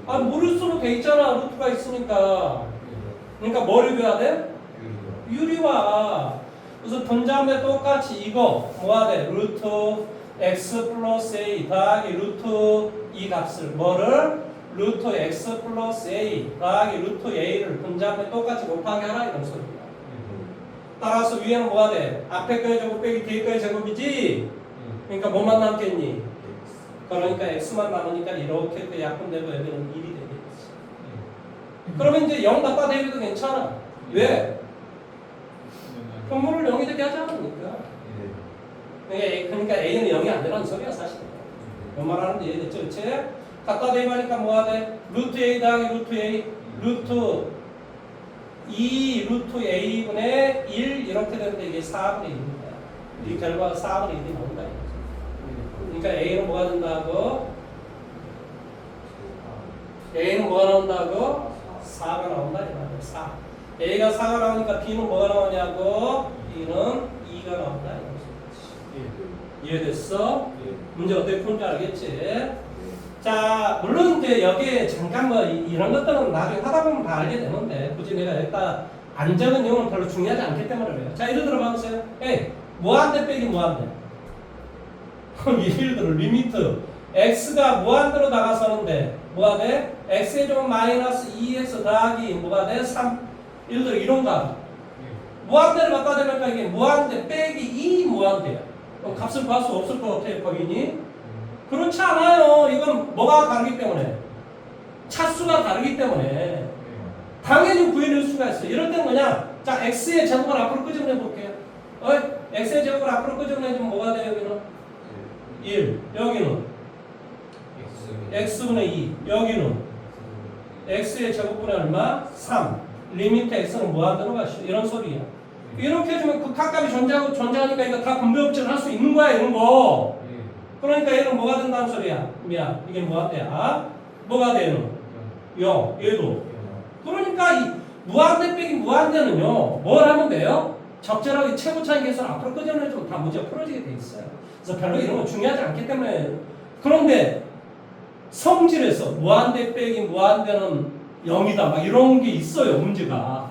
아 모를수록 돼 있잖아. 루트가 있으니까. 그러니까 뭘 해줘야 돼? 유리화. 그래서 분자면 똑같이 이거 뭐가 돼? 루트 x 플러스 a 더하기 루트 이 값을 뭐를? 루트 x 플러스 a 더하기 루트 a를 분자면 똑같이 곱하기 하라 이런 소리야. 따라서 위에는 뭐가 돼? 앞에 거의 제곱 빼기 뒤에 거의 제곱이지? 그러니까 뭐만 남겠니? 그러니까 x만 남으니까 이렇게 약분되고 여기는 1이 되겠지. 그러면 이제 0 갖다 대입해도 괜찮아. 왜? 분모를 0이 되게 하지 않으니까. 그러니까 a는 0이 안 되라는 소리야 사실. 뭔 말하는지 이해됐죠? 그치? 갖다 대입하니까 뭐가 돼? 루트 a 더하기 루트 a 루트 2 루트 a분의 1 이렇게 되는데 이게 4분의 1입니다. 이 결과가 4분의 1이 나온다. 그러니까 a는 뭐가 된다고? a는 뭐가 나온다고? 4가 나온다 이 말이야. 4. a가 4가 나오니까 b는 뭐가 나오냐고? b는 2가 나온다 이 말이야. 이해됐어? 문제 어떻게 푸는지 알겠지? 자, 물론 이제 여기에 잠깐 뭐 이런 것들은 나중에 하다 보면 다 알게 되는데 굳이 내가 여기다 안 적은 이유는 별로 중요하지 않기 때문에 그래요. 자, 예를 들어 봐보세요. 에이, 무한대 빼기 무한대. 예를 들어 리미트 x가 무한대로 나가서는데 뭐가 돼? x의 제곱 마이너스 2x 더하기 뭐가 돼? 3. 예를 들어 이런 값. 무한대를 갖다 대니까 이게 무한대 빼기 2 무한대야. 그럼 값을 구할 수 없을 것 같아요, 거기니? 그렇지 않아요. 이건 뭐가 다르기 때문에. 차수가 다르기 때문에. 당연히 구해낼 수가 있어. 이럴 때는 그냥, 자, x의 제곱을 앞으로 끄집어내 볼게요. x의 제곱을 앞으로 끄집어내주면 뭐가 돼요, 여기는? 1. 여기는? x분의 2. 여기는? x의 제곱분의 얼마? 3. 리미트 x는 무한대로 가시오. 이런 소리야. 이렇게 해주면 극합값이 존재하니까 이거 다 분배법칙을 할 수 있는 거야, 이런 거. 그러니까 얘는 뭐가 된다는 소리야? 미안, 이게 무한대야. 뭐가 돼요? 0. 얘도. 그러니까 이 무한대 빼기 무한대는요, 뭘 하면 돼요? 적절하게 최고차이 계산을 앞으로 끄집어내주면 다 문제 풀어지게 돼 있어요. 그래서 별로 이런 거 중요하지 않기 때문에. 그런데 성질에서 무한대 빼기 무한대는 0이다. 막 이런 게 있어요, 문제가.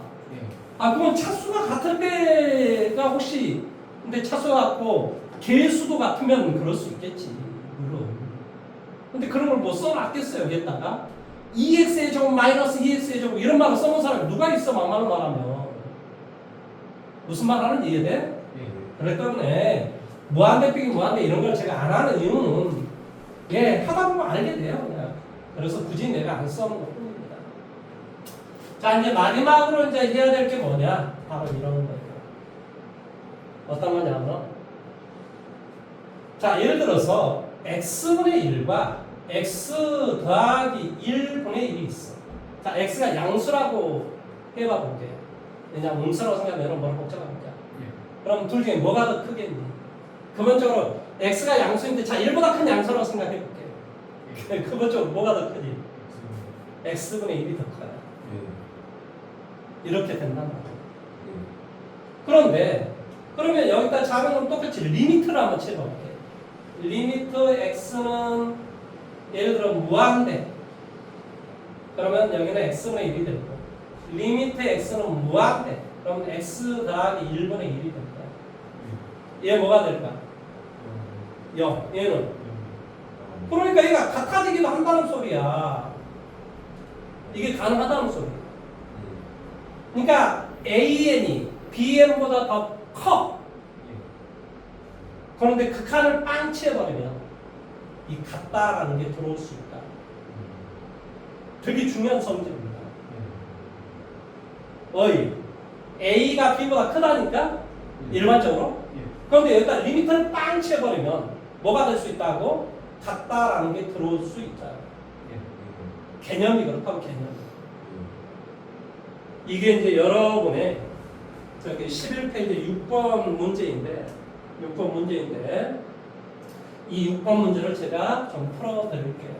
아, 그건 차수가 같을 때가 혹시, 근데 차수가 같고, 개수도 같으면 그럴 수 있겠지. 물론. 근데 그런 걸 뭐 써놨겠어요, 여기에다가? 2x의 제곱 마이너스 2x의 제곱 이런 말을 써놓은 사람이 누가 있어, 막말로 말하면. 무슨 말 하는지 이해돼? 그렇기 때문에, 무한대 빼기 무한대 이런 걸 제가 안 하는 이유는, 예, 하다 보면 알게 돼요, 그냥. 그래서 굳이 내가 안 써놓은 것 뿐입니다. 자, 이제 마지막으로 이제 해야 될 게 뭐냐? 바로 이런 거예요. 어떤 거냐면, 자, 예를 들어서 x분의 1과 x 더하기 1분의 1이 있어. 자, x가 양수라고 해봐 볼게요. 왜냐면 음수라고 생각하면 여러분 머리 복잡하니까. 그럼 둘 중에 뭐가 더 크겠니? 근본적으로 x가 양수인데 자, 1보다 큰 양수라고 생각해 볼게요. 근본적으로 뭐가 더 크지? x분의 1이 더 커요. 이렇게 된단 말이에요. 그런데 그러면 여기다 작은 건 똑같이 리미트를 한번 채워볼게요. 리미트 x는 예를 들어 무한대. 그러면 여기는 x분의 1이 되고 리미트 x는 무한대. 그러면 x 더하기 1분의 1이 됩니다. 얘 뭐가 될까? 0. 얘는 그러니까 얘가 같아지기도 한다는 소리야. 이게 가능하다는 소리야. 그러니까 AN이 BN보다 더 커. 그런데 극한을 빵 치해버리면 이 같다라는 게 들어올 수 있다. 되게 중요한 성질입니다. 어이 A가 B보다 크다니까 일반적으로. 그런데 여기다 리미트를 빵 채워버리면 뭐가 될 수 있다고? 같다라는 게 들어올 수 있다. 개념이 그렇다고 개념. 이게 이제 여러분의 저기 11페이지 6번 문제인데 이 6번 문제를 제가 좀 풀어드릴게요.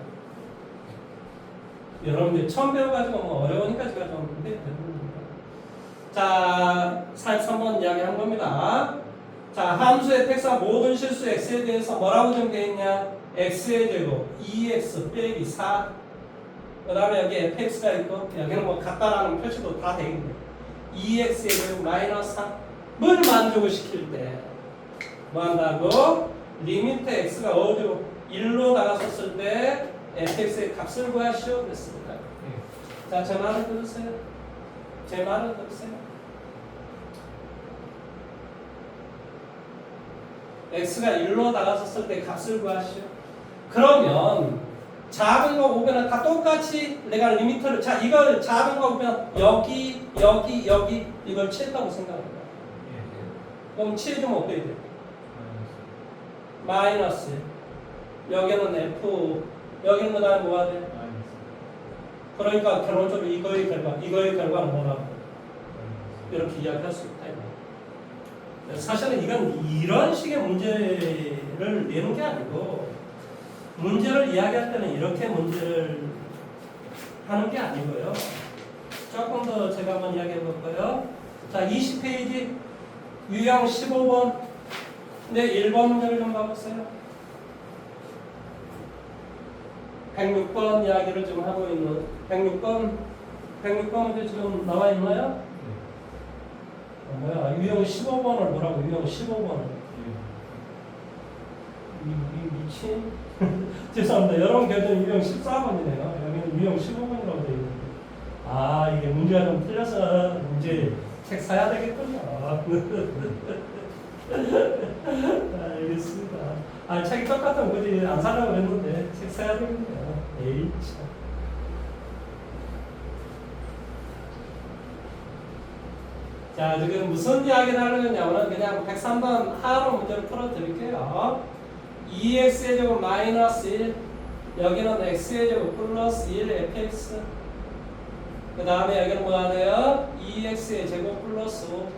여러분들 처음 배워가지고 뭐 어려우니까 제가 좀 해드립니다. 자, 43번 이야기한 겁니다. 자, 함수 fx가 모든 실수 x에 대해서 뭐라고 정되어 있냐? x의 제곱 2x 빼기 4. 그 다음에 여기 fx가 있고 여기는 뭐 같다라는 표시도 다 되어 있는데 2x의 제곱 마이너스 3을 만족을 시킬 때 뭐 한다고? 리미트 x가 어디로 1로 나갔었을 때 fx의 값을 구하시오 그랬습니다. 자, 제 말을 들으세요. 제 말을 들으세요. x가 1로 나갔었을 때 값을 구하시오. 그러면 작은 거 보면 다 똑같이 내가 리미터를 자 이걸 작은 거 보면 여기 이걸 칠했다고 생각합니다. 그럼 칠해주면 어떻게 돼? 마이너스. 여기는 f. 여기는 그 다음에 뭐가 돼? 그러니까 결론적으로 이거의 결과는 뭐라고? 이렇게 이야기할 수 있다. 사실은 이건 이런 식의 문제를 내는 게 아니고 문제를 이야기할 때는 이렇게 문제를 하는 게 아니고요. 조금 더 제가 한번 이야기해 볼까요? 자, 20페이지 유형 15번 네, 1번 문제를 좀 봐보세요. 106번 이야기를 좀 하고 있는 106번 문제 지금 나와 있나요? 뭐야? 유형 15번을 뭐라고? 유형 15번을 미친? 죄송합니다. 여러분 교재는 유형 14번이네요. 여기는 유형 15번이라고 되어 있는데 아 이게 문제가 좀 틀려서 이제 책 사야 되겠군요. 알겠습니다. 아 책이 똑같으면 굳이 안 사려고 했는데 책 사야 되겠네요. 에이 참. 자, 지금 무슨 이야기를 하려냐면 그냥 103번 하로 문제를 풀어드릴게요. 2x의 제곱 마이너스 1 여기는 x의 제곱 플러스 1 fx 그 다음에 여기는 뭐가 돼요? 2x의 제곱 플러스 5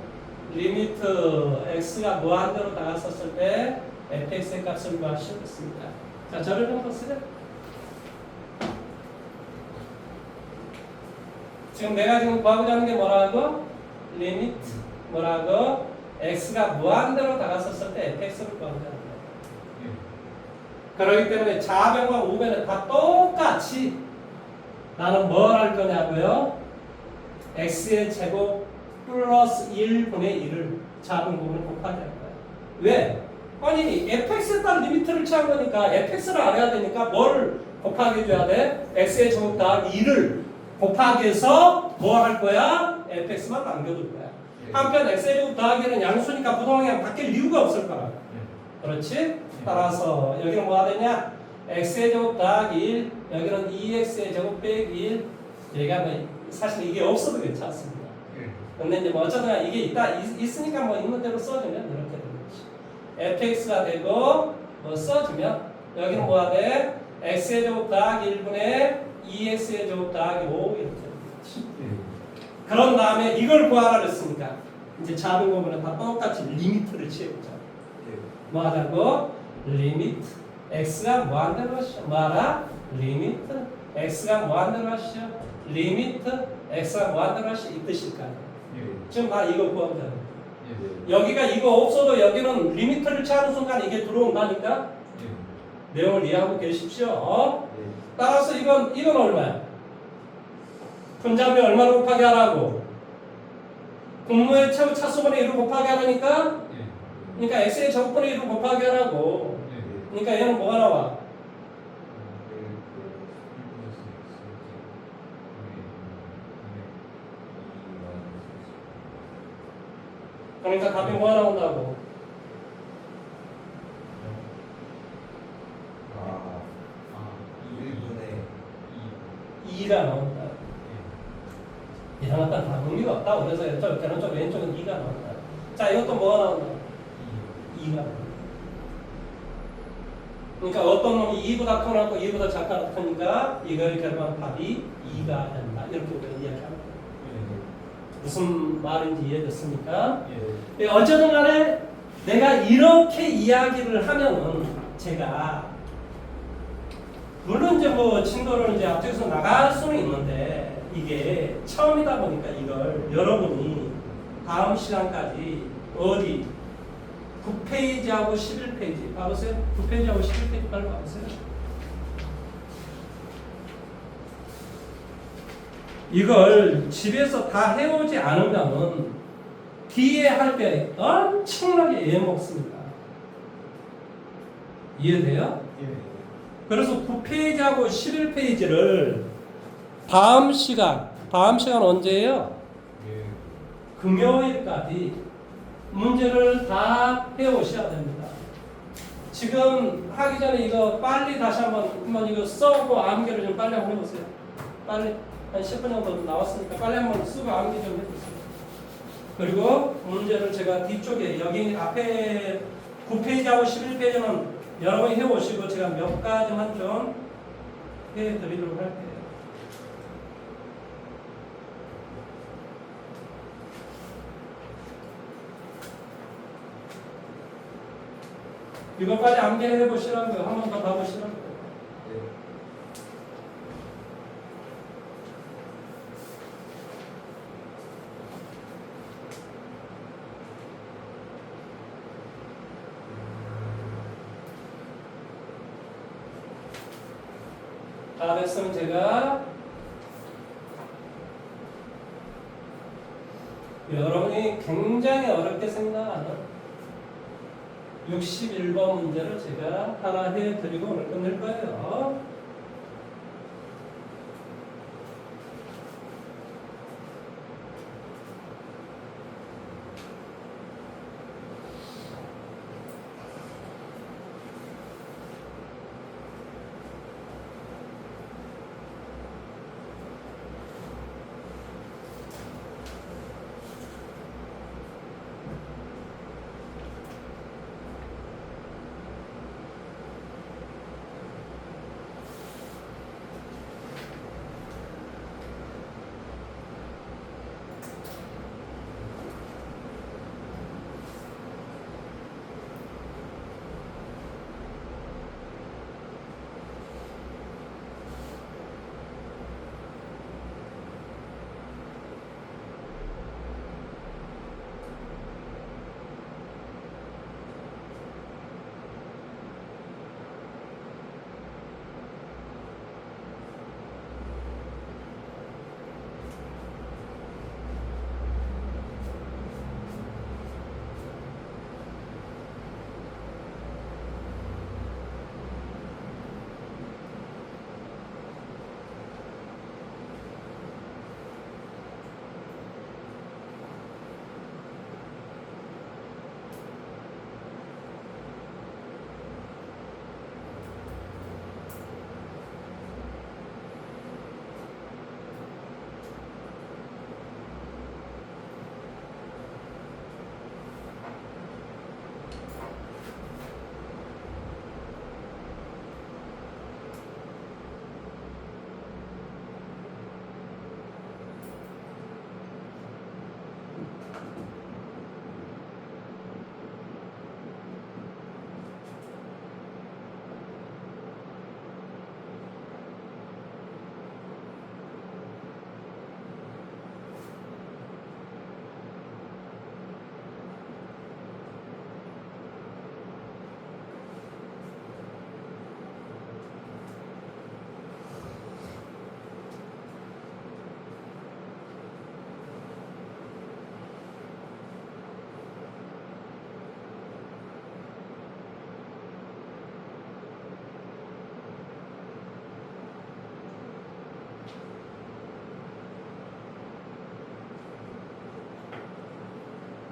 리미트 x가 무한대로 나갔었을 때 fx의 값을 구하시겠습니다. 자, 저를 좀 보세요. 지금 내가 지금 구하고자 하는 게 뭐라고? 리미트 뭐라고? x가 무한대로 나갔었을 때 fx를 구하고자 하는 거예요. 그렇기 때문에 좌변과 우변은 다 똑같이 나는 뭘 할 거냐고요? x의 제곱 플러스 1분의 1을 좌변 부분을 곱하게 할 거예요. 왜? 아니 fx에 따른 리미트를 취한 거니까 fx를 알아야 되니까 뭘 곱하게 해줘야 돼? x의 제곱 더하기 2를 곱하기 해서 뭐 할 거야? fx만 남겨둘 거야. 한편 x의 제곱 더하기는 양수니까 부동항이 바뀔 이유가 없을 거야. 그렇지? 따라서 여기는 뭐가 되냐? x의 제곱 더하기 1 여기는 2x의 제곱 빼기 1 여기가 사실 이게 없어도 괜찮습니다. 근데 이제 뭐 어쩌다 이게 있으니까 뭐 있는 대로 써주면 이렇게 되는 거지. fx가 되고 뭐 써주면 여기는 뭐가 돼? x의 제곱 더하기 1분의 2x의 제곱 더하기 5 이렇게 되는 거지. 그런 다음에 이걸 구하라 그랬으니까 이제 작은 거는 다 똑같이 리미트를 취해보자. 뭐 하자고? 리미트 x가 무한대로 하시죠. 뭐하라? 리미트 x가 무한대로 하시죠. 리미트 x가 무한대로 하시죠. 이 뜻일까요? 지금 나 이거 구하자. 여기가 이거 없어도 여기는 리미트를 취하는 순간 이게 들어온다니까? 내용을 이해하고 계십시오. 따라서 이건 얼마야? 분자비 얼마를 곱하게 하라고? 분모의 최후 차수분의 1을 곱하게 하라니까? 그러니까 x의 제곱분의 1을 곱하게 하라고. 그러니까 얘는 뭐가 나와? 그러니까 답이 뭐가 나온다고? 2가 나온다. 이런 나왔다. 의미가 없다. 그래서 왼쪽, 오른쪽, 왼쪽은 2가 나온다. 자, 이것도 뭐가 나온다? 2가 나온다. 그러니까 어떤 놈이 2보다 크고 2보다 작거나 크니까 이걸 결합하면 답이 2가 된다. 이렇게 우리가 이야기합니다. 무슨 말인지 이해됐습니까? 예. 어쨌든 간에 내가 이렇게 이야기를 하면은 제가 물론 이제 뭐 진도를 이제 앞쪽에서 나갈 수는 있는데 이게 처음이다 보니까 이걸 여러분이 다음 시간까지 어디 9페이지하고 11페이지 봐보세요. 9페이지하고 11페이지 빨리 봐보세요. 이걸 집에서 다 해오지 않으면은 뒤에 할 때 엄청나게 애먹습니다. 이해돼요? 예. 그래서 9페이지하고 11페이지를 다음 시간 언제예요? 예. 금요일까지 문제를 다 해오셔야 됩니다. 지금 하기 전에 이거 빨리 다시 한번 이거 써고 암기를 좀 빨리 한번 해보세요. 빨리 한 10분 정도 나왔으니까 빨리 한번 쓰고 암기 좀 해보세요. 그리고 문제를 제가 뒤쪽에 여기 앞에 9페이지하고 11페이지는 여러분이 해오시고 제가 몇 가지만 좀 해드리도록 할게요. 이거 빨리 암기해 보시라고요. 한 번 더 봐보시라고요. 다 됐으면 제가 여러분이 굉장히 어렵게 생각하는 61번 문제를 제가 하나 해드리고 오늘 끝낼 거예요.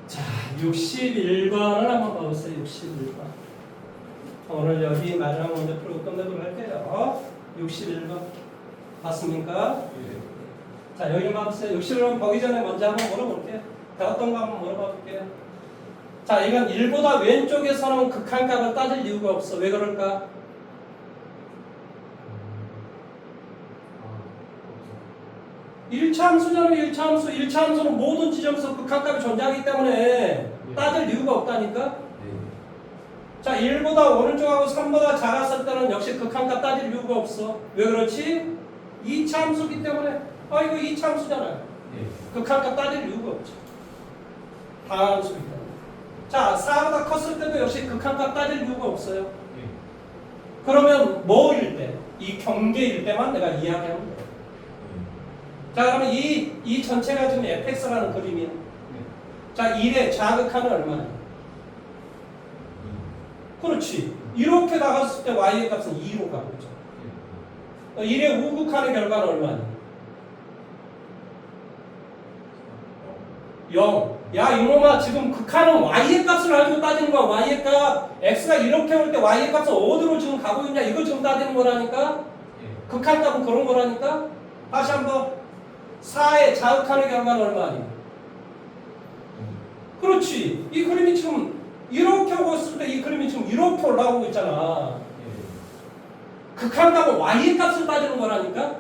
자, 61번을 한번 봐보세요. 61번. 오늘 여기 마지막 문제 풀고 끝내도록 할게요. 61번. 봤습니까? 자, 여기 봐보세요. 욕실을 보기 전에 먼저 한번 물어볼게요. 배웠던 거 한번 물어봐 볼게요. 자, 이건 1보다 왼쪽에서는 극한값을 따질 이유가 없어. 왜 그럴까? 일차함수잖아요. 일차함수. 일차함수는 모든 지점에서 극한값이 존재하기 때문에 따질 이유가 없다니까. 자, 1보다 오른쪽하고 3보다 작았을 때는 역시 극한값 따질 이유가 없어. 왜 그렇지? 2차함수기 때문에. 아, 이거 2차함수잖아요. 극한값 따질 이유가 없죠. 다함수기 때문에. 자, 4보다 컸을 때도 역시 극한값 따질 이유가 없어요. 그러면 뭐일 때? 이 경계일 때만 내가 이야기하면 돼. 자, 그러면 이 전체가 지금 fx라는 그림이야. 자, 1의 자극하는 얼마냐? 그렇지. 이렇게 나갔을 때 y의 값은 2로 가고 있죠. 1의 우극한의 결과는 얼마냐? 0. 야, 이놈아, 지금 극한은 y의 값을 가지고 따지는 거야. y의 값. x가 이렇게 올 때 y의 값은 어디로 지금 가고 있냐? 이거 지금 따지는 거라니까? 극한 값은 그런 거라니까? 다시 한번. 4의 자극하는 결과는 얼마니? 그렇지. 이 그림이 지금 이렇게 오고 있을 때 이 그림이 지금 이렇게 올라오고 있잖아. 극한 값은 y의 값을 따지는 거라니까?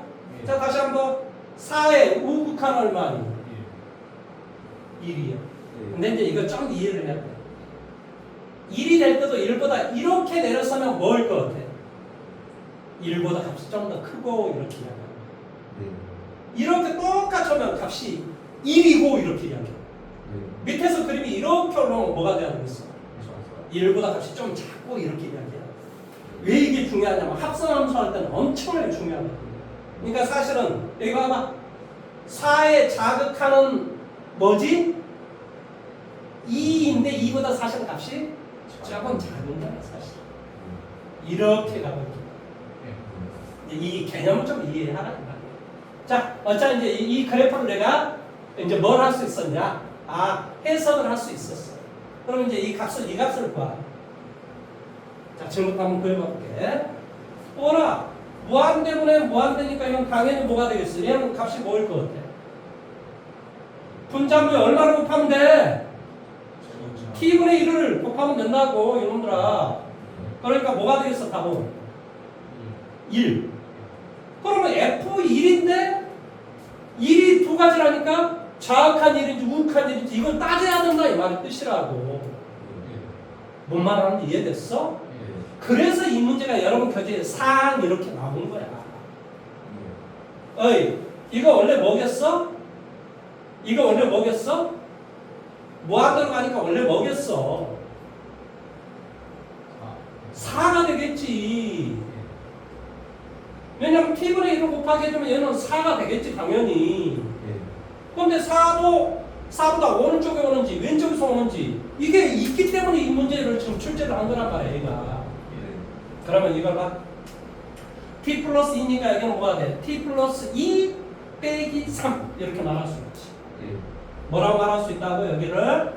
자, 다시 한번. 4의 우극한 얼마니? 1이요. 근데 이제 이거 좀 이해를 해야 돼. 1이 될 때도 1보다 이렇게 내려서면 뭐일 것 같아? 1보다 값이 좀 더 크고 이렇게 이야기하는 이렇게 똑같이 하면 값이 1이고 이렇게 이야기해. 밑에서 그림이 이렇게 올라오면 뭐가 돼야 되겠어? 1보다 값이 좀 작고 이렇게 이야기해. 왜 이게 중요하냐면 합성함수 할 때는 엄청나게 중요하거든. 그러니까 사실은 여기 봐봐. 4에 자극하는 뭐지? 2인데 2보다 사실 값이 조금 작은 거야 사실. 이렇게 가고 있다. 이 개념을 좀 이해하라. 자, 어차피 이제 이 그래프를 내가 이제 뭘 할 수 있었냐? 아, 해석을 할 수 있었어. 그럼 이제 이 값을 봐. 자, 지금부터 한번 그려볼게. 뭐라? 무한대분에 무한대니까 이건 당연히 뭐가 되겠어? 얘는 값이 뭐일 것 같아? 분자분에 얼마를 곱하면 돼? t분의 1을 곱하면 된다고 이놈들아. 그러니까 뭐가 되겠어 답은? 1. 그러면 F1인데 1이 두 가지라니까 좌극한 1인지 우극한 1인지 이건 따져야 된다 이 말의 뜻이라고. 뭔 말하는지 이해됐어? 그래서 이 문제가 여러분 교재에 상 이렇게 나온 거야. 어이, 이거 원래 뭐겠어? 이거 원래 뭐겠어? 무한대로 가니까 원래 뭐겠어? 4가 되겠지. 왜냐면 t분의 1을 곱하게 해주면 얘는 4가 되겠지 당연히. 그런데 4보다 오른쪽에 오는지 왼쪽에서 오는지 이게 있기 때문에 이 문제를 지금 출제를 한 거란 말이야 얘가. 그러면 이걸 봐. t 플러스 2니까 여기는 뭐가 돼? t 플러스 2 빼기 3 이렇게 말할 수 있지. 뭐라고 말할 수 있다고? 여기를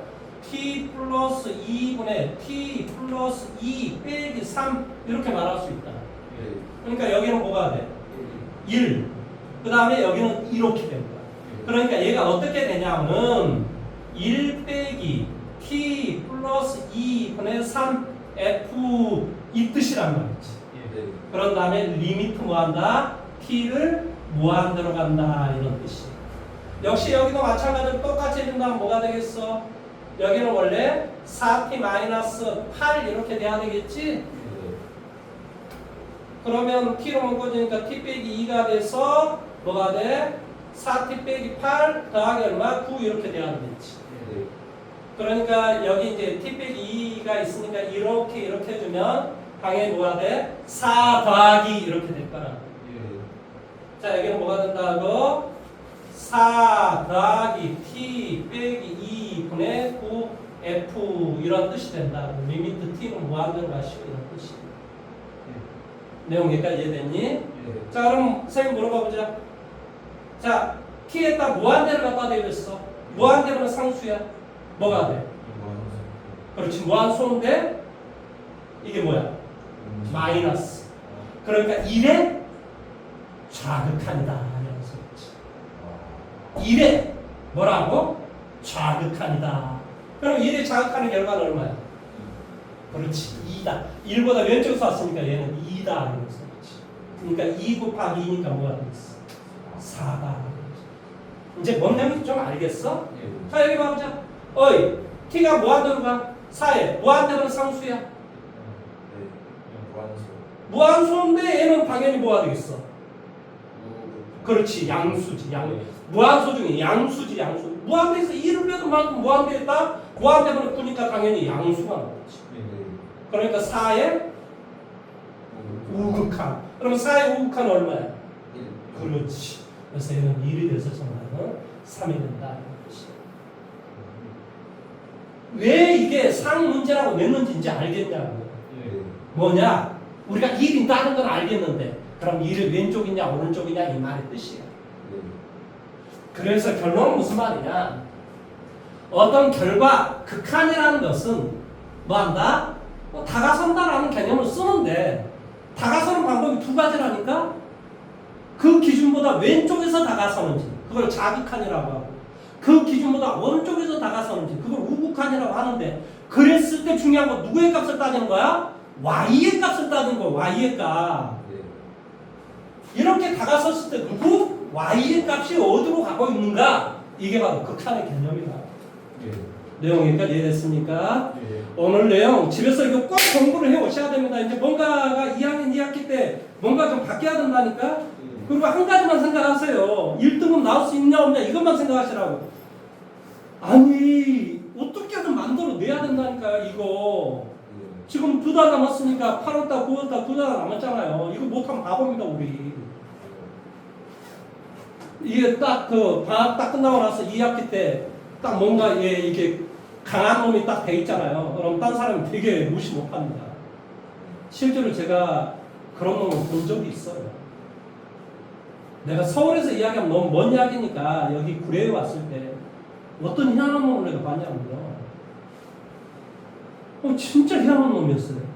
t 플러스 2분의 t 플러스 2 빼기 3 이렇게 말할 수 있다. 그러니까 여기는 뭐가 돼? 1. 그 다음에 여기는 이렇게 된 거야. 그러니까 얘가 어떻게 되냐면 1 빼기 t 플러스 2분의 3 f 이 뜻이란 말이지. 그런 다음에 리미트 뭐한다? t를 무한대로 간다 이런 뜻이야. 역시 여기도 마찬가지로 똑같이 해준다면 뭐가 되겠어? 여기는 원래 4t-8 이렇게 돼야 되겠지? 그러면 t로 묶어지니까 t 빼기 2가 돼서 뭐가 돼? 4t 빼기 8 더하기 얼마? 9 이렇게 돼야 되겠지. 그러니까 여기 이제 t 빼기 2가 있으니까 이렇게 해주면 당연히 뭐가 돼? 4 더하기 이렇게 될 거라. 자, 여기는 뭐가 된다고? 4 더하기 t 빼기 2분의 9 f 이런 뜻이 된다. 리미트 t는 무한대로 가시고 이런 뜻이. 내용 여기까지 이해됐니? 자, 그럼 선생님 물어봐 보자. 자, t에다 무한대를 갖다 대겠어. 무한대면 상수야. 뭐가 돼? 그렇지, 무한소인데 이게 뭐야? 마이너스. 그러니까 1의 좌극한이다. 이런 소리지. 1에 뭐라고? 좌극한이다. 그럼 1에 좌극하는 결과는 얼마야? 그렇지. 2다. 1보다 왼쪽에서 왔으니까 얘는 2다. 이러면서 그러니까 2 곱하기 2니까 뭐가 되겠어? 4다. 이제 뭔 내용인지 좀 알겠어? 자, 여기 봐보자. 어이, t가 무한대로 가. 4에 무한대로는 상수야. 무한소인데 얘는 당연히 뭐가 되겠어? 그렇지, 양수지. 무한소 중에 양수지, 양수. 무한대에서 1을 빼도 만큼 무한대에다 무한대로 푸니까 당연히 양수가 나오지. 그러니까 4의 우극한. 그럼 4의 우극한 얼마야? 그렇지. 그래서 얘는 1이 돼서 정답은 3이 된다. 왜 이게 상 문제라고 냈는지 이제 알겠냐고. 뭐냐? 우리가 1이 있다는 건 알겠는데 그럼 1이 왼쪽이냐 오른쪽이냐 이 말의 뜻이야. 그래서 결론은 무슨 말이냐? 어떤 결과, 극한이라는 것은 뭐한다? 다가선다라는 개념을 쓰는데 다가서는 방법이 두 가지라니까? 그 기준보다 왼쪽에서 다가서는지 그걸 좌극한이라고 하고 그 기준보다 오른쪽에서 다가서는지 그걸 우극한이라고 하는데 그랬을 때 중요한 건 누구의 값을 따지는 거야? y의 값을 따지는 거야. y의 값. 이렇게 다가섰을 때 누구? y의 값이 어디로 가고 있는가? 이게 바로 극한의 개념이다. 내용 여기까지 이해됐습니까? 오늘 내용 집에서 이거 꼭 공부를 해 오셔야 됩니다. 이제 뭔가가 2학년 2학기 때 뭔가 좀 바뀌어야 된다니까? 그리고 한 가지만 생각하세요. 1등급 나올 수 있냐 없냐 이것만 생각하시라고. 아니 어떻게든 만들어 내야 된다니까 이거. 지금 2달 남았으니까 8월달 9월달 2달 남았잖아요. 이거 못하면 바보입니다 우리. 이게 딱 그 방학 딱 끝나고 나서 2학기 때 딱 뭔가 이게 강한 놈이 딱 돼 있잖아요. 그럼 딴 사람이 되게 무시 못합니다. 실제로 제가 그런 놈을 본 적이 있어요. 내가 서울에서 이야기하면 너무 먼 이야기니까 여기 구례에 왔을 때 어떤 희한한 놈을 내가 봤냐면요. 진짜 희한한 놈이었어요.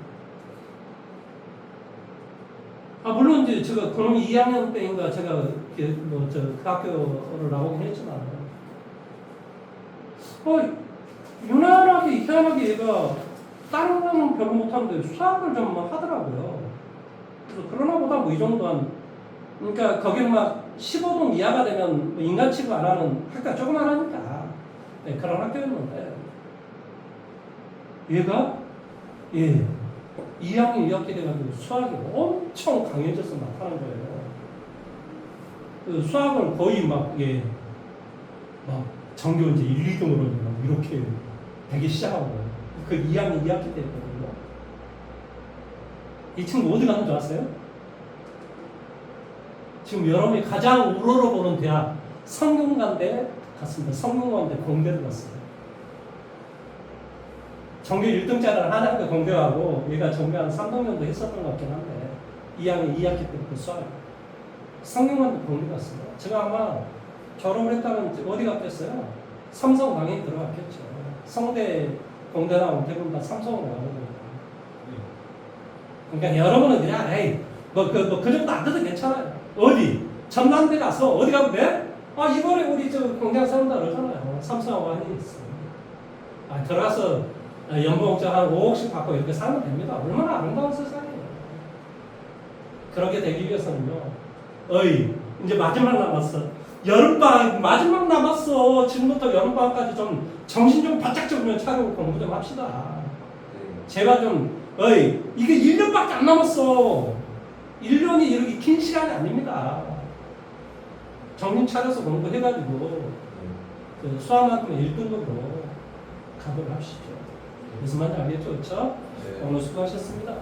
물론 이제 제가 그놈이 2학년 때인가 제가 그 학교를 나오긴 했지만 유난하게 희한하게 얘가 다른 거는 별로 못하는데 수학을 좀 하더라고요. 그래서 그러나 보다 뭐 이 정도 그러니까 거기는 막 15동 이하가 되면 인간 취급 안 하는 학교가 조그만하니까 네, 그런 학교였는데 얘가 2학년 2학기 돼가지고 수학이 엄청 강해져서 막 하는 거예요. 그 수학을 거의 막 전교 이제 1, 2등으로 막 이렇게 되기 시작한 거예요. 그 2학년 2학기 때였거든요. 이 친구 어디 가는 줄 아세요? 지금 여러분이 가장 우러러 보는 대학 성균관대 갔습니다. 성균관대 공대를 갔어요. 전교 1등짜리는 한양대 공대하고 얘가 전교 한 3등 정도 했었던 것 같긴 한데 2학년 2학기 때부터 수학 성균관대 공대 갔어요. 제가 아마 졸업을 했다면 어디 갔겠어요? 삼성 당연히 들어갔겠죠. 성대 공대 나오면 대부분 다 삼성으로 가는 거예요. 그러니까 여러분은 그냥 그 정도 안 돼도 괜찮아요. 어디? 전남대 가서 어디 가면 돼? 이번에 우리 공대학 사람다 그러잖아요. 삼성하고 한이 있어. 들어가서 연봉 한 5억씩 받고 이렇게 살면 됩니다. 얼마나 아름다운 세상이에요. 그렇게 되기 위해서는요. 이제 마지막 남았어. 여름방학 마지막 남았어. 지금부터 여름방학까지 좀 정신 좀 바짝 잡으면 차리고 공부 좀 합시다. 제가 좀 이게 1년밖에 안 남았어. 1년이 이렇게 긴 시간이 아닙니다. 정신 차려서 공부해가지고 그 수학만큼의 1등급으로 가도록 합시죠. 무슨 말인지 알겠죠? 그렇죠? 오늘 수고하셨습니다.